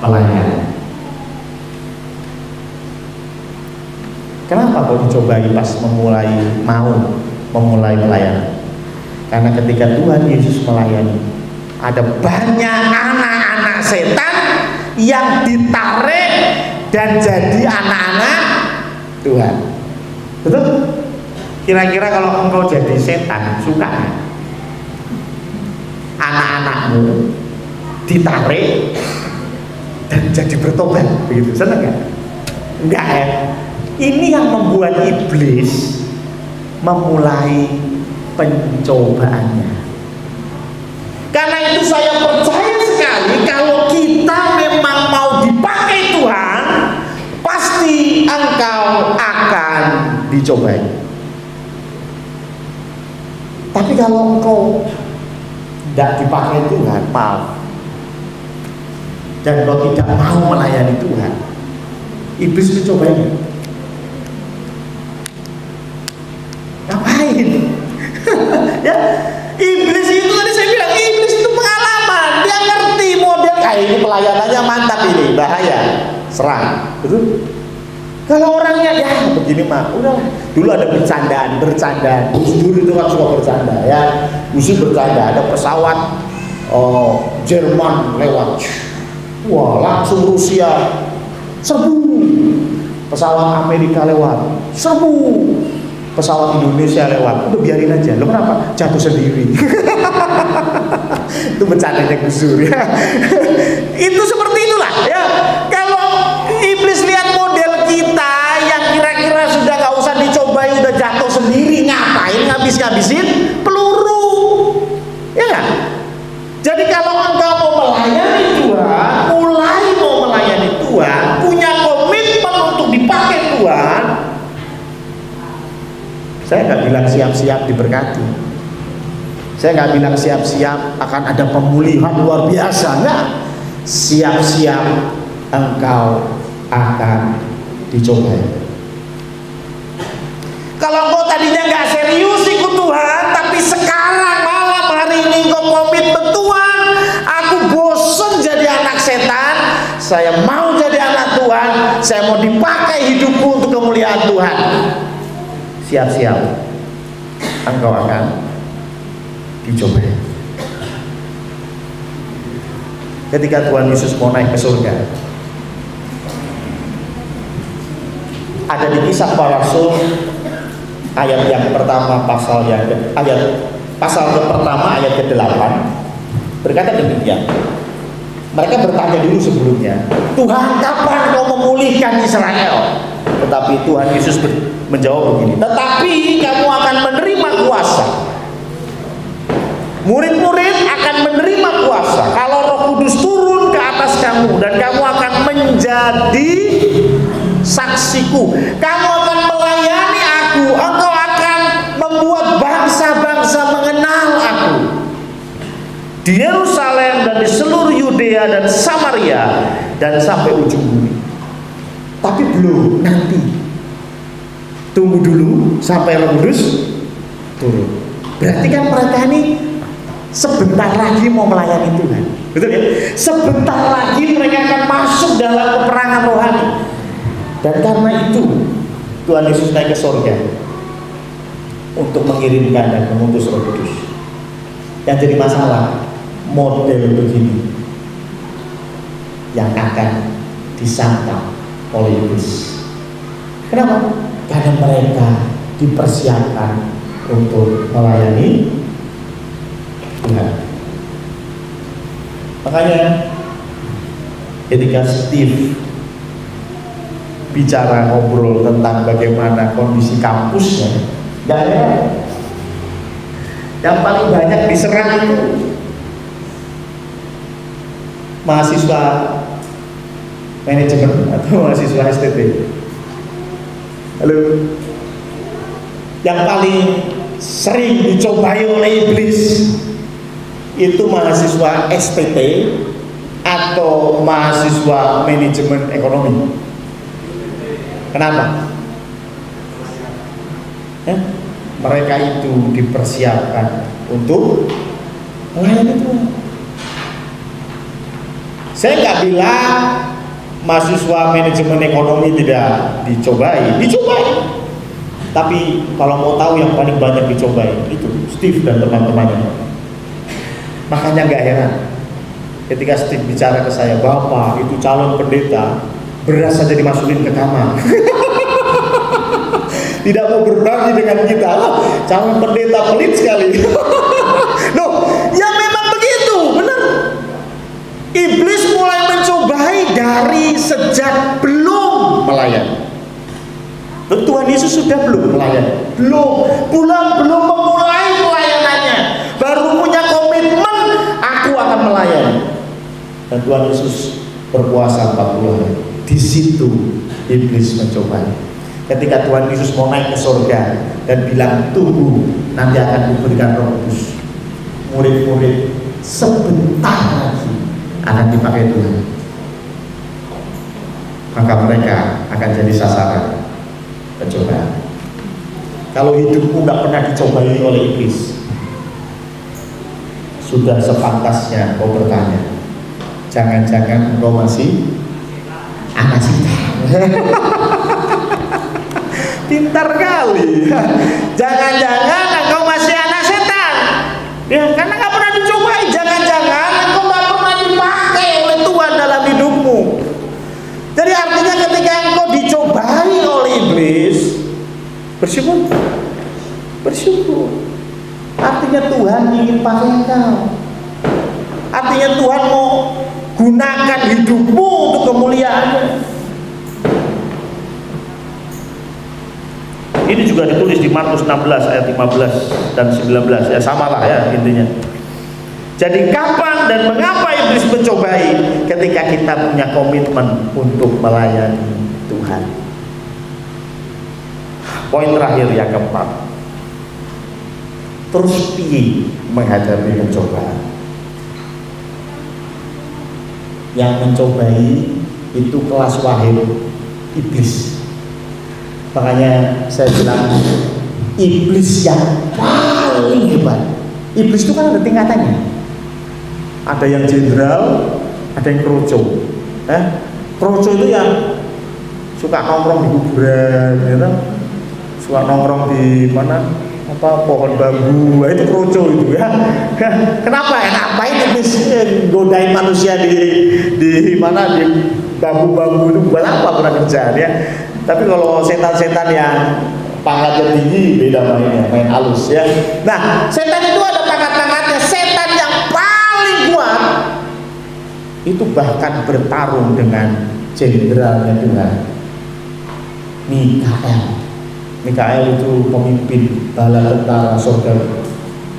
pelayanan. Kenapa kok dicobai pas mau memulai pelayanan? Karena ketika Tuhan Yesus melayani, ada banyak anak-anak setan yang ditarik dan jadi anak-anak Tuhan. Betul? Kira-kira kalau engkau jadi setan, suka nggak? Anak-anakmu ditarik dan jadi bertobat, begitu? Seneng nggak? Enggak ya? Ini yang membuat iblis memulai pencobaannya. Karena itu saya percaya sekali kalau kita memang mau dipakai Tuhan, pasti engkau akan dicobai. Tapi kalau engkau tidak dipakai Tuhan, maaf, dan engkau tidak mau melayani Tuhan, iblis mencobanya. Ngapain? Ya, iblis itu tadi saya bilang, iblis itu pengalaman, dia ngerti model kayak ini pelayanannya mantap, ini bahaya, serang, betul? Kalau orangnya ya begini mah, udah. Dulu ada bercandaan, Gus Dur itu kan suka bercanda ya, Gus Dur bercanda, ada pesawat Jerman lewat, wah langsung Rusia serbu, pesawat Amerika lewat serbu, pesawat Indonesia lewat, udah biarin aja. Lo kenapa? Jatuh sendiri. Itu bercandanya Gus Dur ya. Itu seperti itulah ya. Kalau iblis lihat model kita yang kira-kira sudah gak usah dicobai, udah jatuh sendiri, ngapain ngabis-ngabisin peluru, ya kan? Jadi kalau engkau mau melayani Tuhan, mulai mau melayani Tuhan, punya komitmen untuk dipakai Tuhan, saya nggak bilang siap-siap diberkati, saya nggak bilang siap-siap akan ada pemulihan luar biasa, enggak. Siap-siap engkau akan dicobai. Kalau engkau tadinya nggak serius ikut Tuhan, tapi sekarang malam hari ini engkau komitmen, Tuhan, aku bosan jadi anak setan, saya mau jadi anak Tuhan, saya mau dipakai hidupku untuk kemuliaan Tuhan. Siap-siap engkau akan dicobai. Ketika Tuhan Yesus mau naik ke surga, ada di Kisah Para Rasul ayat yang pertama pasal pertama ayat ke-8 berkata demikian. Mereka bertanya dulu sebelumnya, Tuhan, kapan kau memulihkan Israel? Tetapi Tuhan Yesus menjawab begini, tetapi kamu akan menerima kuasa. Murid-murid akan menerima kuasa kalau Roh Kudus turun ke atas kamu, dan kamu akan menjadi saksiku. Kamu akan melayani aku, engkau akan membuat bangsa-bangsa mengenal aku di Yerusalem dan di seluruh Yudea dan Samaria dan sampai ujung bumi. Tapi belum, nanti tunggu dulu sampai Roh Kudus turun. Berarti kan mereka ini sebentar lagi mau melayani Tuhan, betul ya? Sebentar lagi mereka akan masuk dalam peperangan rohani. Dan karena itu Tuhan Yesus naik ke surga untuk mengirimkan dan mengutus Roh Kudus. Yang jadi masalah, model begini yang akan disantap oleh iblis. Kenapa? Karena mereka dipersiapkan untuk melayani Tuhan. Makanya ketika Steve bicara ngobrol tentang bagaimana kondisi kampusnya, yang paling banyak diserang itu mahasiswa manajemen atau mahasiswa STT. Halo. Yang paling sering dicobai oleh iblis itu mahasiswa STT atau mahasiswa manajemen ekonomi. Kenapa? Mereka itu dipersiapkan untuk melayani Tuhan. Saya nggak bilang mahasiswa manajemen ekonomi tidak dicobai. Tapi kalau mau tahu yang paling banyak dicobai itu Steve dan teman-temannya. Makanya nggak heran ketika Steve bicara ke saya, "Bapak itu calon pendeta, beras saja dimasukin ke kamar." Tidak mau berbagi dengan kita. Calon pendeta pelit sekali. Loh, ya memang begitu, benar. Iblis mulai mencobai dari sejak belum melayani. Tuhan Yesus sudah belum melayani, belum memulai pelayanannya, baru punya komitmen, aku akan melayani. Dan Tuhan Yesus berpuasa 40 hari. Di situ iblis mencoba. Ketika Tuhan Yesus mau naik ke surga dan bilang, "Tunggu, nanti akan diberikan Roh Kudus." Murid-murid sebentar lagi akan dipakai Tuhan. Maka mereka akan jadi sasaran pencobaan. Kalau hidupmu nggak pernah dicobai oleh iblis, sudah sepantasnya kau bertanya, jangan-jangan kau masih anak setan. Pintar kali. Jangan-jangan engkau masih anak setan. Ya, karena nggak pernah dicobai. Jangan-jangan engkau nggak pernah dipakai oleh Tuhan dalam hidupmu. Jadi artinya ketika engkau dicobai oleh iblis, bersyukur. Artinya Tuhan ingin pakai engkau. Artinya Tuhan mau gunakan hidupmu untuk kemuliaannya. Ini juga ditulis di Markus 16 ayat 15 dan 19. Ya samalah ya intinya. Jadi kapan dan mengapa iblis mencobai? Ketika kita punya komitmen untuk melayani Tuhan. Poin terakhir yang keempat. Terus piye menghadapi pencobaan? Yang mencobai itu kelas wahid iblis. Makanya saya bilang iblis yang paling hebat. Iblis itu kan ada tingkatannya. Ada yang jenderal, ada yang kroco. Kroco itu yang suka nongkrong di kuburan, ya, suka nongkrong di mana? Pohon bambu. Itu kroco itu ya. Kenapa? Ngapain iblis godain manusia di mana, di bambu-bambu itu buat apa pernah kerjaan ya? Tapi kalau setan-setan yang pangkatnya tinggi beda mainnya, main halus ya. Nah, setan itu ada pangkat-pangkatnya. Setan yang paling kuat itu bahkan bertarung dengan jenderalnya Tuhan, Mikael. Mikael itu pemimpin bala tentara surga.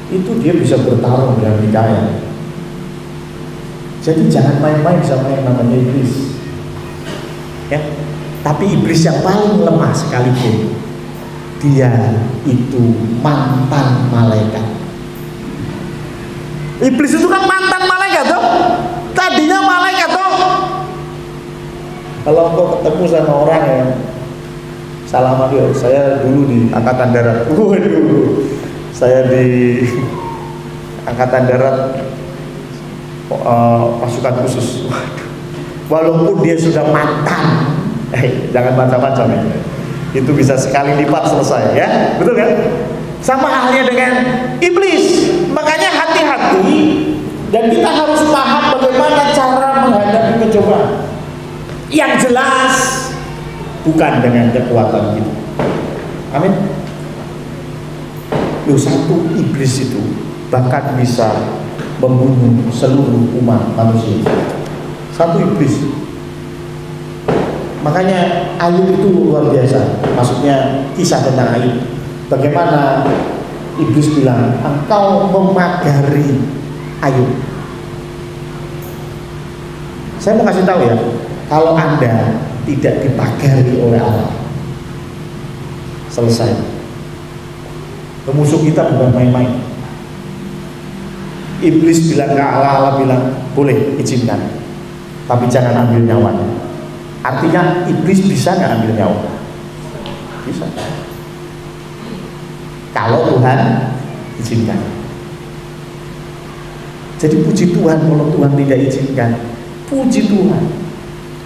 Itu dia bisa bertarung dengan Mikael. Jadi jangan main-main sama yang namanya iblis. Ya. Tapi iblis yang paling lemah sekalipun, dia itu mantan malaikat. Iblis itu kan mantan malaikat toh. Tadinya malaikat toh. Kalau kau ketemu sama orang yang salaman, saya dulu di Angkatan Darat. Waduh, saya di Angkatan Darat pasukan khusus. Walaupun dia sudah mantan Jangan macam-macam ya. Itu bisa sekali lipat selesai ya, betul kan? Sama halnya dengan iblis. Makanya hati-hati, dan kita harus paham bagaimana cara menghadapi pencobaan. Yang jelas bukan dengan kekuatan kita. Amin. Satu iblis itu bahkan bisa membunuh seluruh umat manusia. Satu iblis. Makanya Ayub itu luar biasa. Maksudnya kisah tentang Ayub. Bagaimana iblis bilang, engkau memagari Ayub. Saya mau kasih tahu ya, kalau Anda tidak dipagari oleh Allah, selesai. Musuh kita bukan main-main. Iblis bilang ke Allah, Allah bilang boleh izinkan, tapi jangan ambil nyawanya. Artinya iblis bisa nggak ambil nyawa? Bisa. Kalau Tuhan izinkan. Jadi puji Tuhan kalau Tuhan tidak izinkan. Puji Tuhan.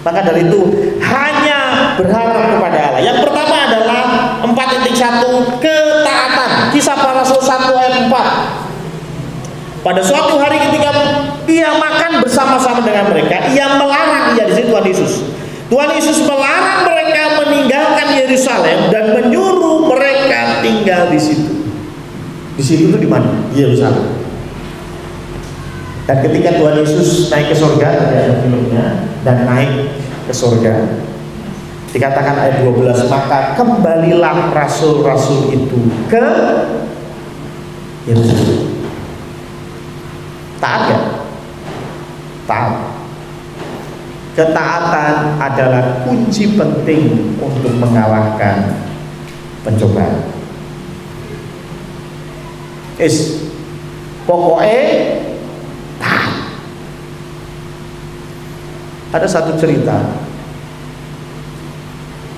Maka dari itu hanya berharap kepada Allah. Yang pertama adalah 4.1 ketaatan. Kisah Para Rasul 1 ayat 4. Pada suatu hari ketika ia makan bersama-sama dengan mereka, ia melarang, ia di situ Tuhan Yesus. Tuhan Yesus melarang mereka meninggalkan Yerusalem dan menyuruh mereka tinggal di situ. Di situ itu di mana? Di Yerusalem. Dan ketika Tuhan Yesus naik ke surga, ada filmnya, dan naik ke surga, dikatakan ayat 12, maka kembalilah rasul-rasul itu ke Yerusalem. Taat ya? Taat. Ketaatan adalah kunci penting untuk mengalahkan pencobaan. Pokoknya taat. Ada satu cerita.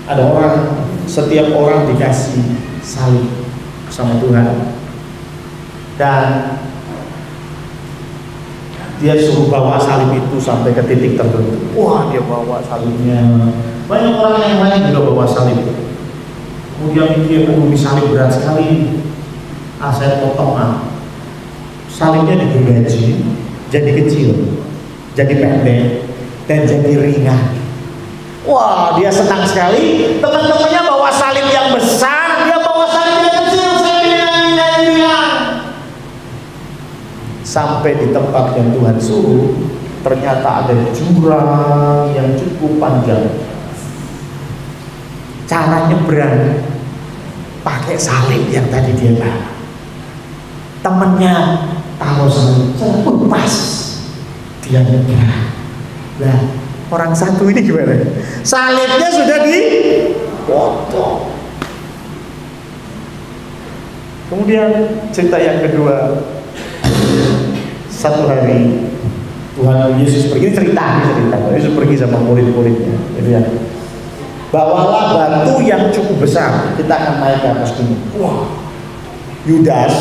Ada orang, setiap orang dikasih salib sama Tuhan, dan dia suruh bawa salib itu sampai ke titik tertentu. Wah, dia bawa salibnya. Banyak orang yang lain juga bawa salib. Kemudian mikir, ini salib berat sekali. Saya potong salibnya digergaji, jadi kecil, jadi pendek, dan jadi ringan. Wah, dia senang sekali. Teman-temannya bawa salib yang besar, dia bawa salib yang kecil, sampai di tempat yang Tuhan suruh, ternyata ada jurang yang cukup panjang. Cara nyebrang pakai salib yang tadi dia bawa. Temennya taruh salib, pas dia nyebrang. Nah, orang satu ini gimana? Salibnya sudah dipotong. Kemudian cerita yang kedua, satu hari Tuhan Yesus pergi, cerita Yesus pergi sama murid-muridnya, gitu ya. Bawalah batu yang cukup besar, kita akan naik ke atas gunung. Wah, Yudas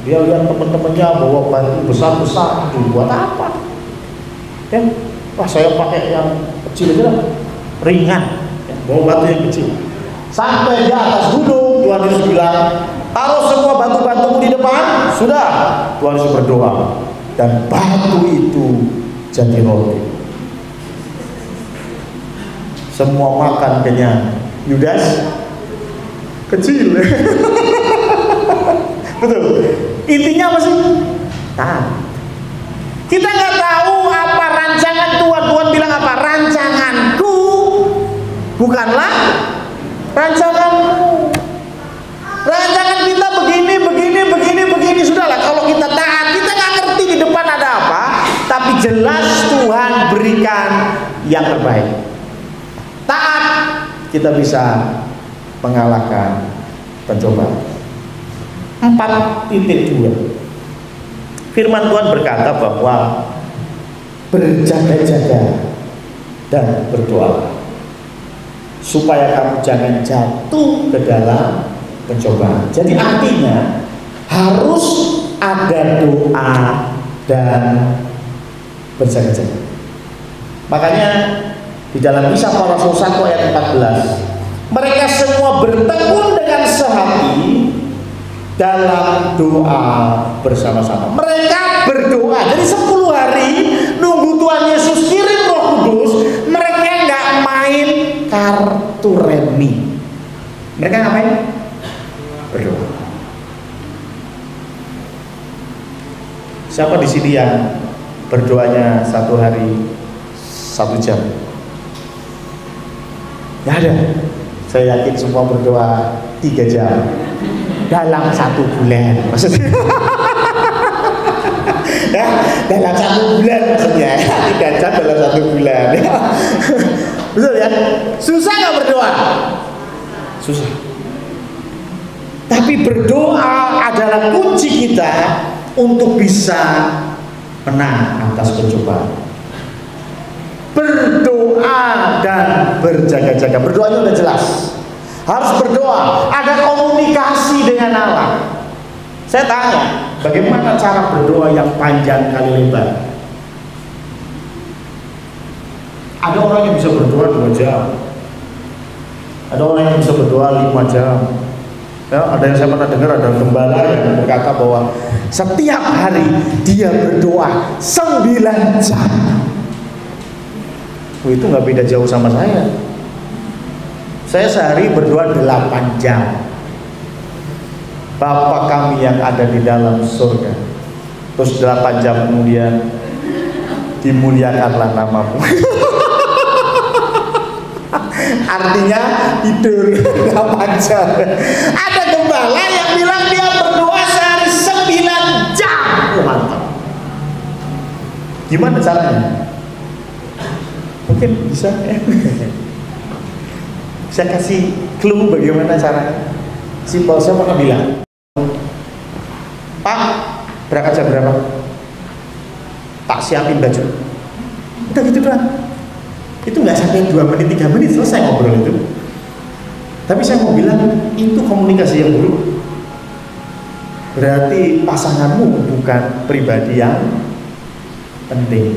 dia lihat teman-temannya bawa batu besar-besar, buat apa? Ya, wah saya pakai yang kecil aja lah, ringan, ya, bawa batu yang kecil. Sampai di atas gunung, Tuhan Yesus bilang, taruh semua batu-batu di depan. Sudah, Tuhan Yesus berdoa, dan batu itu jadi roti. Semua makan kenyang. Yudas kecil. Betul. Intinya apa sih? Taat. Kita nggak tahu apa rancangan Tuhan. Tuhan bilang apa? Rancanganku bukanlah rancanganmu. Rancangan kita begini. Sudahlah, kalau kita taat, kita nggak ngerti di depan ada apa, tapi jelas Tuhan berikan yang terbaik. Taat, kita bisa mengalahkan pencobaan. 4.2. Firman Tuhan berkata bahwa berjaga-jaga dan berdoa supaya kamu jangan jatuh ke dalam pencobaan. Jadi artinya harus ada doa dan berjaga-jaga. Makanya Di dalam Kisah Para Rasul 1 ayat 14, mereka semua bertekun dengan sehati dalam doa bersama-sama. Mereka berdoa. Jadi 10 hari nunggu Tuhan Yesus kirim Roh Kudus, mereka nggak main kartu remi. Mereka ngapain? Berdoa. Siapa di sini yang berdoanya 1 hari 1 jam? Nggak ada. Saya yakin semua berdoa 3 jam dalam 1 bulan maksudnya. Ya, dalam 1 bulan maksudnya. 3 jam dalam 1 bulan. Betul ya? Susah nggak berdoa? Susah. Tapi berdoa adalah kunci kita untuk bisa menang atas pencobaan. Berdoa dan berjaga-jaga. Berdoanya udah jelas. Harus berdoa, ada komunikasi dengan Allah. Saya tanya, bagaimana cara berdoa yang panjang kali lebar? Ada orang yang bisa berdoa 2 jam. Ada orang yang bisa berdoa 5 jam. Ya, ada yang saya pernah dengar, ada gembala yang berkata bahwa setiap hari dia berdoa 9 jam. Itu nggak beda jauh sama saya. Saya sehari berdoa 8 jam. Bapa kami yang ada di dalam surga. Terus 8 jam kemudian, dimuliakanlah namamu. Artinya tidur 8 jam. Ada gembala yang bilang dia berdoa sehari 9 jam. Oh, mantap. Gimana caranya? Mungkin bisa ya. Saya kasih clue bagaimana caranya. Simpel, saya pernah bilang, Pak, berangkat jam berapa? Tak siapin baju. Udah gitu doang. Itu nggak sampai 2 menit, 3 menit selesai ngobrol itu. Tapi saya mau bilang, itu komunikasi yang buruk. Berarti pasanganmu bukan pribadi yang penting.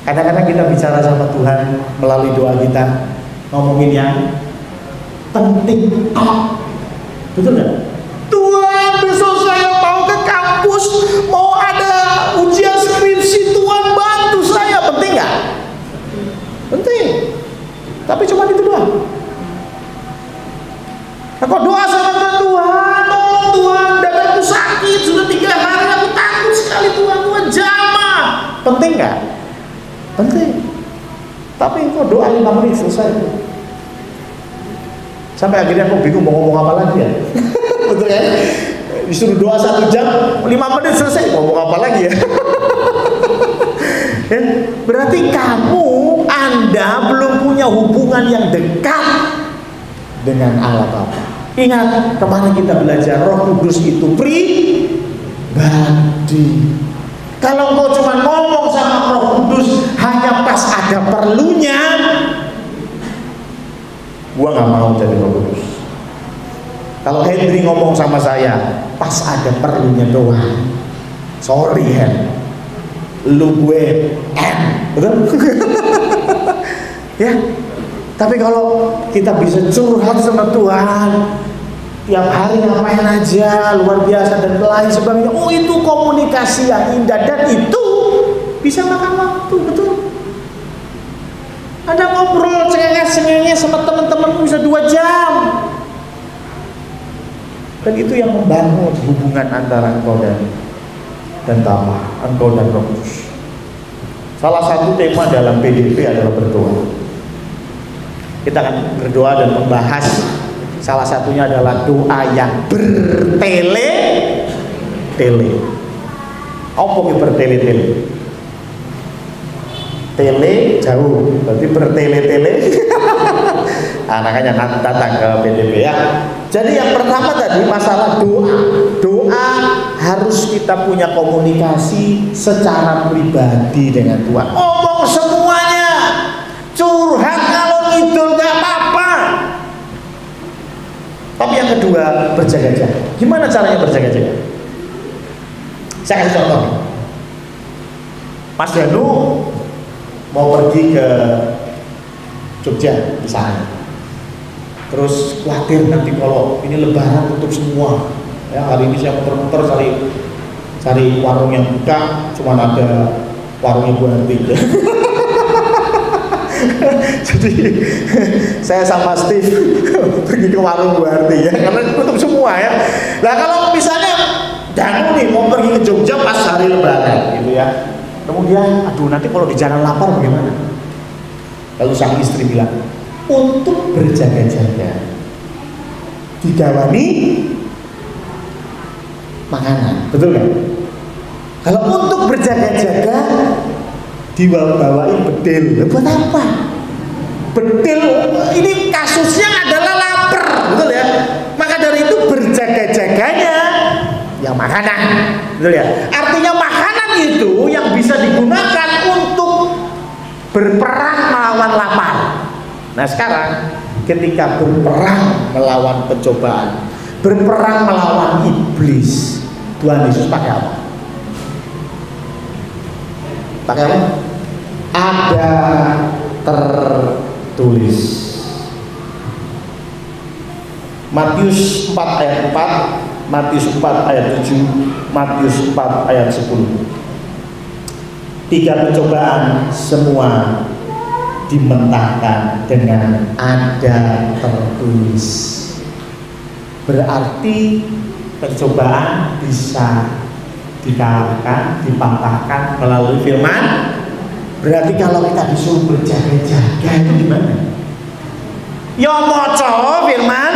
Kadang-kadang kita bicara sama Tuhan melalui doa kita, ngomongin yang penting. Betul nggak? Tuhan, besok saya mau ke kampus, mau ada ujian skripsi, Tuhan bantu saya. Penting nggak? Penting. Tapi cuma itu doang. Aku doa sama Tuhan, tolong Tuhan, dadaku sakit sudah 3 hari, aku takut sekali Tuhan, Tuhan jamah. Penting nggak? Penting. Tapi kok doa 5 menit selesai. Sampai akhirnya aku bingung mau ngomong apa lagi ya. Betul ya? Disuruh doa 1 jam, 5 menit selesai, mau ngomong apa lagi ya. Berarti Anda belum punya hubungan yang dekat dengan Allah Bapa. Ingat, kemarin kita belajar Roh Kudus itu pribadi. Kalau engkau cuma ngomong sama Roh Kudus hanya pas ada perlunya, gua nggak mau jadi Roh Kudus. Kalau Henry ngomong sama saya pas ada perlunya doang, sorry Hen, lu gue betul? Ya. Tapi kalau kita bisa curhat sama Tuhan tiap hari ngapain aja, luar biasa dan lain sebagainya, oh itu komunikasi yang indah dan itu bisa makan waktu, betul? Ada ngobrol cengeng-cengengnya sama teman-teman bisa 2 jam, dan itu yang membangun hubungan antara engkau dan Bapa, engkau dan Roh Kudus. Salah satu tema dalam PDP adalah berdoa. Kita akan berdoa dan membahas salah satunya adalah doa yang bertele-tele. Apa yang bertele-tele? Tele jauh, berarti bertele-tele. Nah, makanya nanti datang ke PDP ya. Jadi yang pertama tadi masalah doa. Doa harus kita punya komunikasi secara pribadi dengan Tuhan. Ngomong semuanya, curhat kalau ngidul gak apa-apa. Tapi yang kedua, berjaga-jaga. Gimana caranya berjaga-jaga? Saya kasih contoh. Mas Danu mau pergi ke Jogja misalnya. Terus khawatir nanti kalau ini lebaran tutup semua. Ya, hari ini saya muter-muter cari warung yang buka, cuma ada warungnya Bu Harti. Jadi saya sama Steve pergi ke warung Bu Harti ya, karena tutup semua ya. Nah kalau misalnya Danu nih mau pergi ke Jogja pas hari lebaran gitu ya, kemudian aduh nanti kalau di jalan lapar bagaimana? Lalu sang istri bilang, untuk berjaga-jaga digawani makanan, betul kan? Kalau untuk berjaga-jaga dibawain bedil, buat apa? Bedil ini kasusnya adalah lapar, betul ya? Maka dari itu berjaga-jaganya yang makanan, betul ya? Artinya makanan itu yang bisa digunakan untuk berperang melawan lapar. Nah sekarang ketika berperang melawan pencobaan, berperang melawan iblis, Tuhan Yesus pakai apa? Pakai apa? Ada tertulis. Matius 4 ayat 4, Matius 4 ayat 7, Matius 4 ayat 10. 3 pencobaan semua dimentahkan dengan ada tertulis. Berarti pencobaan bisa dikalahkan, dipatahkan melalui firman. Berarti kalau kita disuruh berjaga-jaga itu gimana? Ya maca firman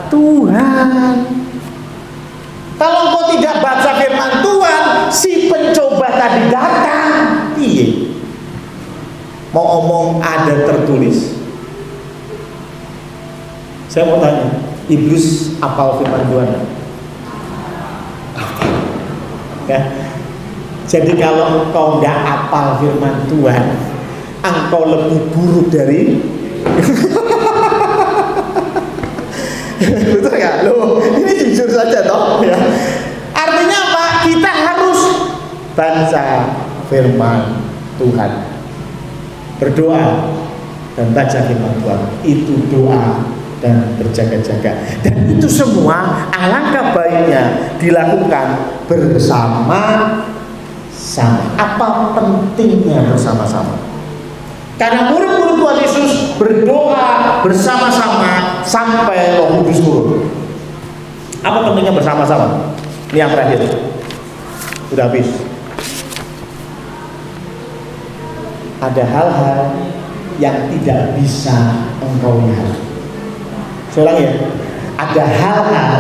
Tuhan. Kalau kau tidak baca firman Tuhan, si pencoba tadi datang, iya. Mau omong ada tertulis. Saya mau tanya, iblis apal firman Tuhan? Ya. Jadi kalau engkau nggak apal firman Tuhan, engkau lebih buruk dari betul ya? Loh, ini jujur saja toh ya. Artinya apa? Kita harus baca firman Tuhan, berdoa dan baca firman Tuhan. Itu doa dan berjaga-jaga. Dan itu semua alangkah baiknya dilakukan bersama-sama. Apa pentingnya bersama-sama? Karena murid-murid Tuhan Yesus berdoa bersama-sama sampai Roh Kudus turun. Apa pentingnya bersama-sama? Ini yang terakhir. Sudah habis. Ada hal-hal yang tidak bisa engkau lihat. Saya ulangi ya. Ada hal-hal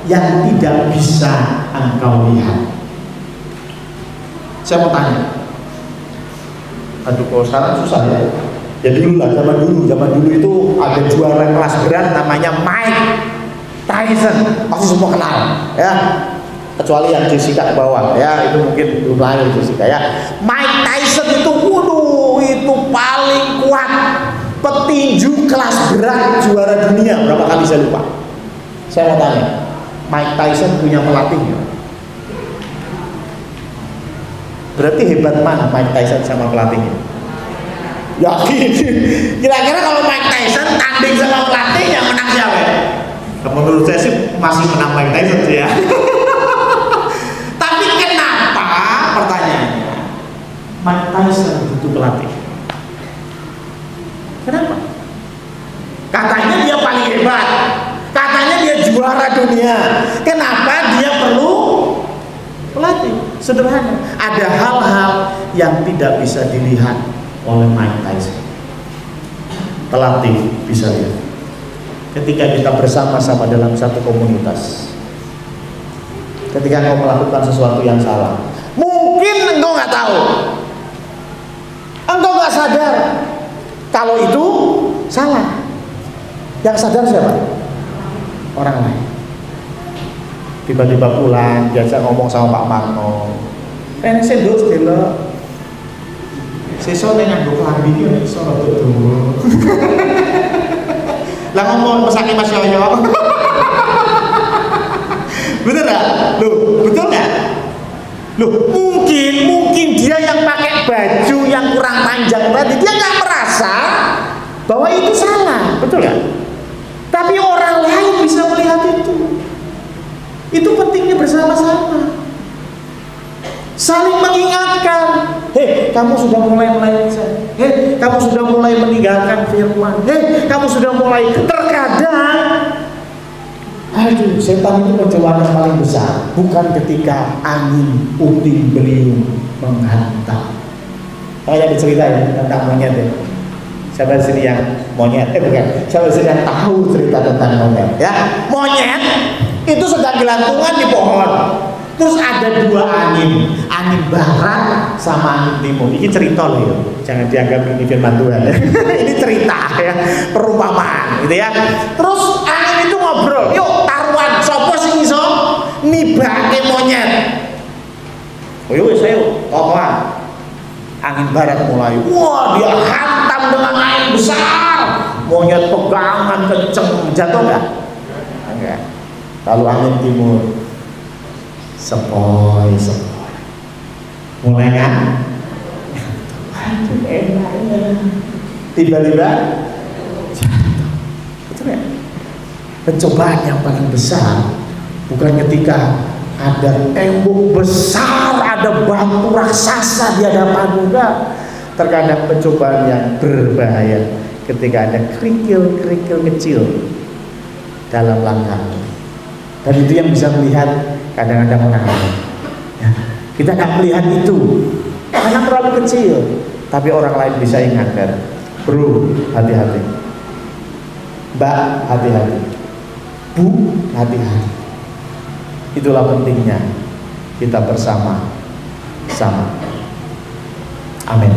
yang tidak bisa engkau lihat. Saya mau tanya. Aduh, kalau sekarang susah ya. Ya dulu lah, zaman dulu itu ada juara kelas berat namanya Mike Tyson. Pasti semua kenal, ya. Kecuali yang Jessica ke bawah, ya itu mungkin belum lahir Jessica ya. Mike Tyson itu, waduh, itu paling kuat petinju kelas berat juara dunia. Berapa kali saya lupa. Saya mau tanya, Mike Tyson punya pelatih? Berarti hebat mana Mike Tyson sama pelatihnya? Yakin? Kira-kira kalau Mike Tyson tanding sama pelatih yang menang siapa? Menurut saya sih masih menang Mike Tyson sih ya. Tapi kenapa pertanyaannya Mike Tyson butuh pelatih? Kenapa? Katanya dia paling hebat, katanya dia juara dunia. Kenapa dia perlu pelatih? Sederhana, ada hal-hal yang tidak bisa dilihat oleh Mike Tyson. Pelatih bisa lihat. Ketika kita bersama-sama dalam satu komunitas, ketika engkau melakukan sesuatu yang salah, mungkin engkau nggak tahu, engkau nggak sadar kalau itu salah. Yang sadar siapa? Orang lain. Tiba-tiba pulang, biasa ngomong sama Pak Marno, ini sendok sedelo sesok dengan nganggo klambi iki nek iso rada dawa. Lah ngomong mesake Mas Yoyo. Bener gak? Loh, betul gak? Loh, mungkin dia yang pakai baju yang kurang panjang tadi, dia nggak merasa bahwa itu salah, betul nggak? Tapi orang lain bisa melihat itu. Itu pentingnya bersama-sama, saling mengingatkan. Hei, kamu sudah mulai melenceng. Hei, kamu sudah mulai meninggalkan firman. Hei, kamu sudah mulai. Terkadang, aduh, setan itu pencobaan yang paling besar bukan ketika angin puting beliung menghantam. Kayak cerita ya tentang monyet ya. Siapa di sini yang monyet? Bukan. Siapa di sini yang tahu cerita tentang monyet? Ya, monyet itu sedang gelantungan di pohon. Terus ada dua angin barat sama angin timur. Ini cerita loh ya, jangan dianggap ini firman Tuhan ya. Ini cerita ya, perumpamaan gitu ya. Terus angin itu ngobrol, yuk taruhan, sopo sing iso nibake monyet. Oh yuk, saya tokoan. Angin barat mulai, wah dia hantam dengan angin besar, monyet pegangan kenceng, jatuh nggak? Enggak. Lalu angin timur, sepoi, mulai kan? Aduh enaknya, tiba-tiba jatuh. Betul ya? Pencobaan yang paling besar bukan ketika ada tembok besar, ada batu raksasa di hadapan Anda. Terkadang pencobaan yang berbahaya ketika ada kerikil-kerikil kecil dalam langkah. Dan itu yang bisa melihat kadang-kadang orang lain. Ya, kita nggak melihat itu karena terlalu kecil, tapi orang lain bisa ingatkan, bro, hati-hati, mbak, hati-hati, bu, hati-hati. Itulah pentingnya kita bersama-sama. Amin.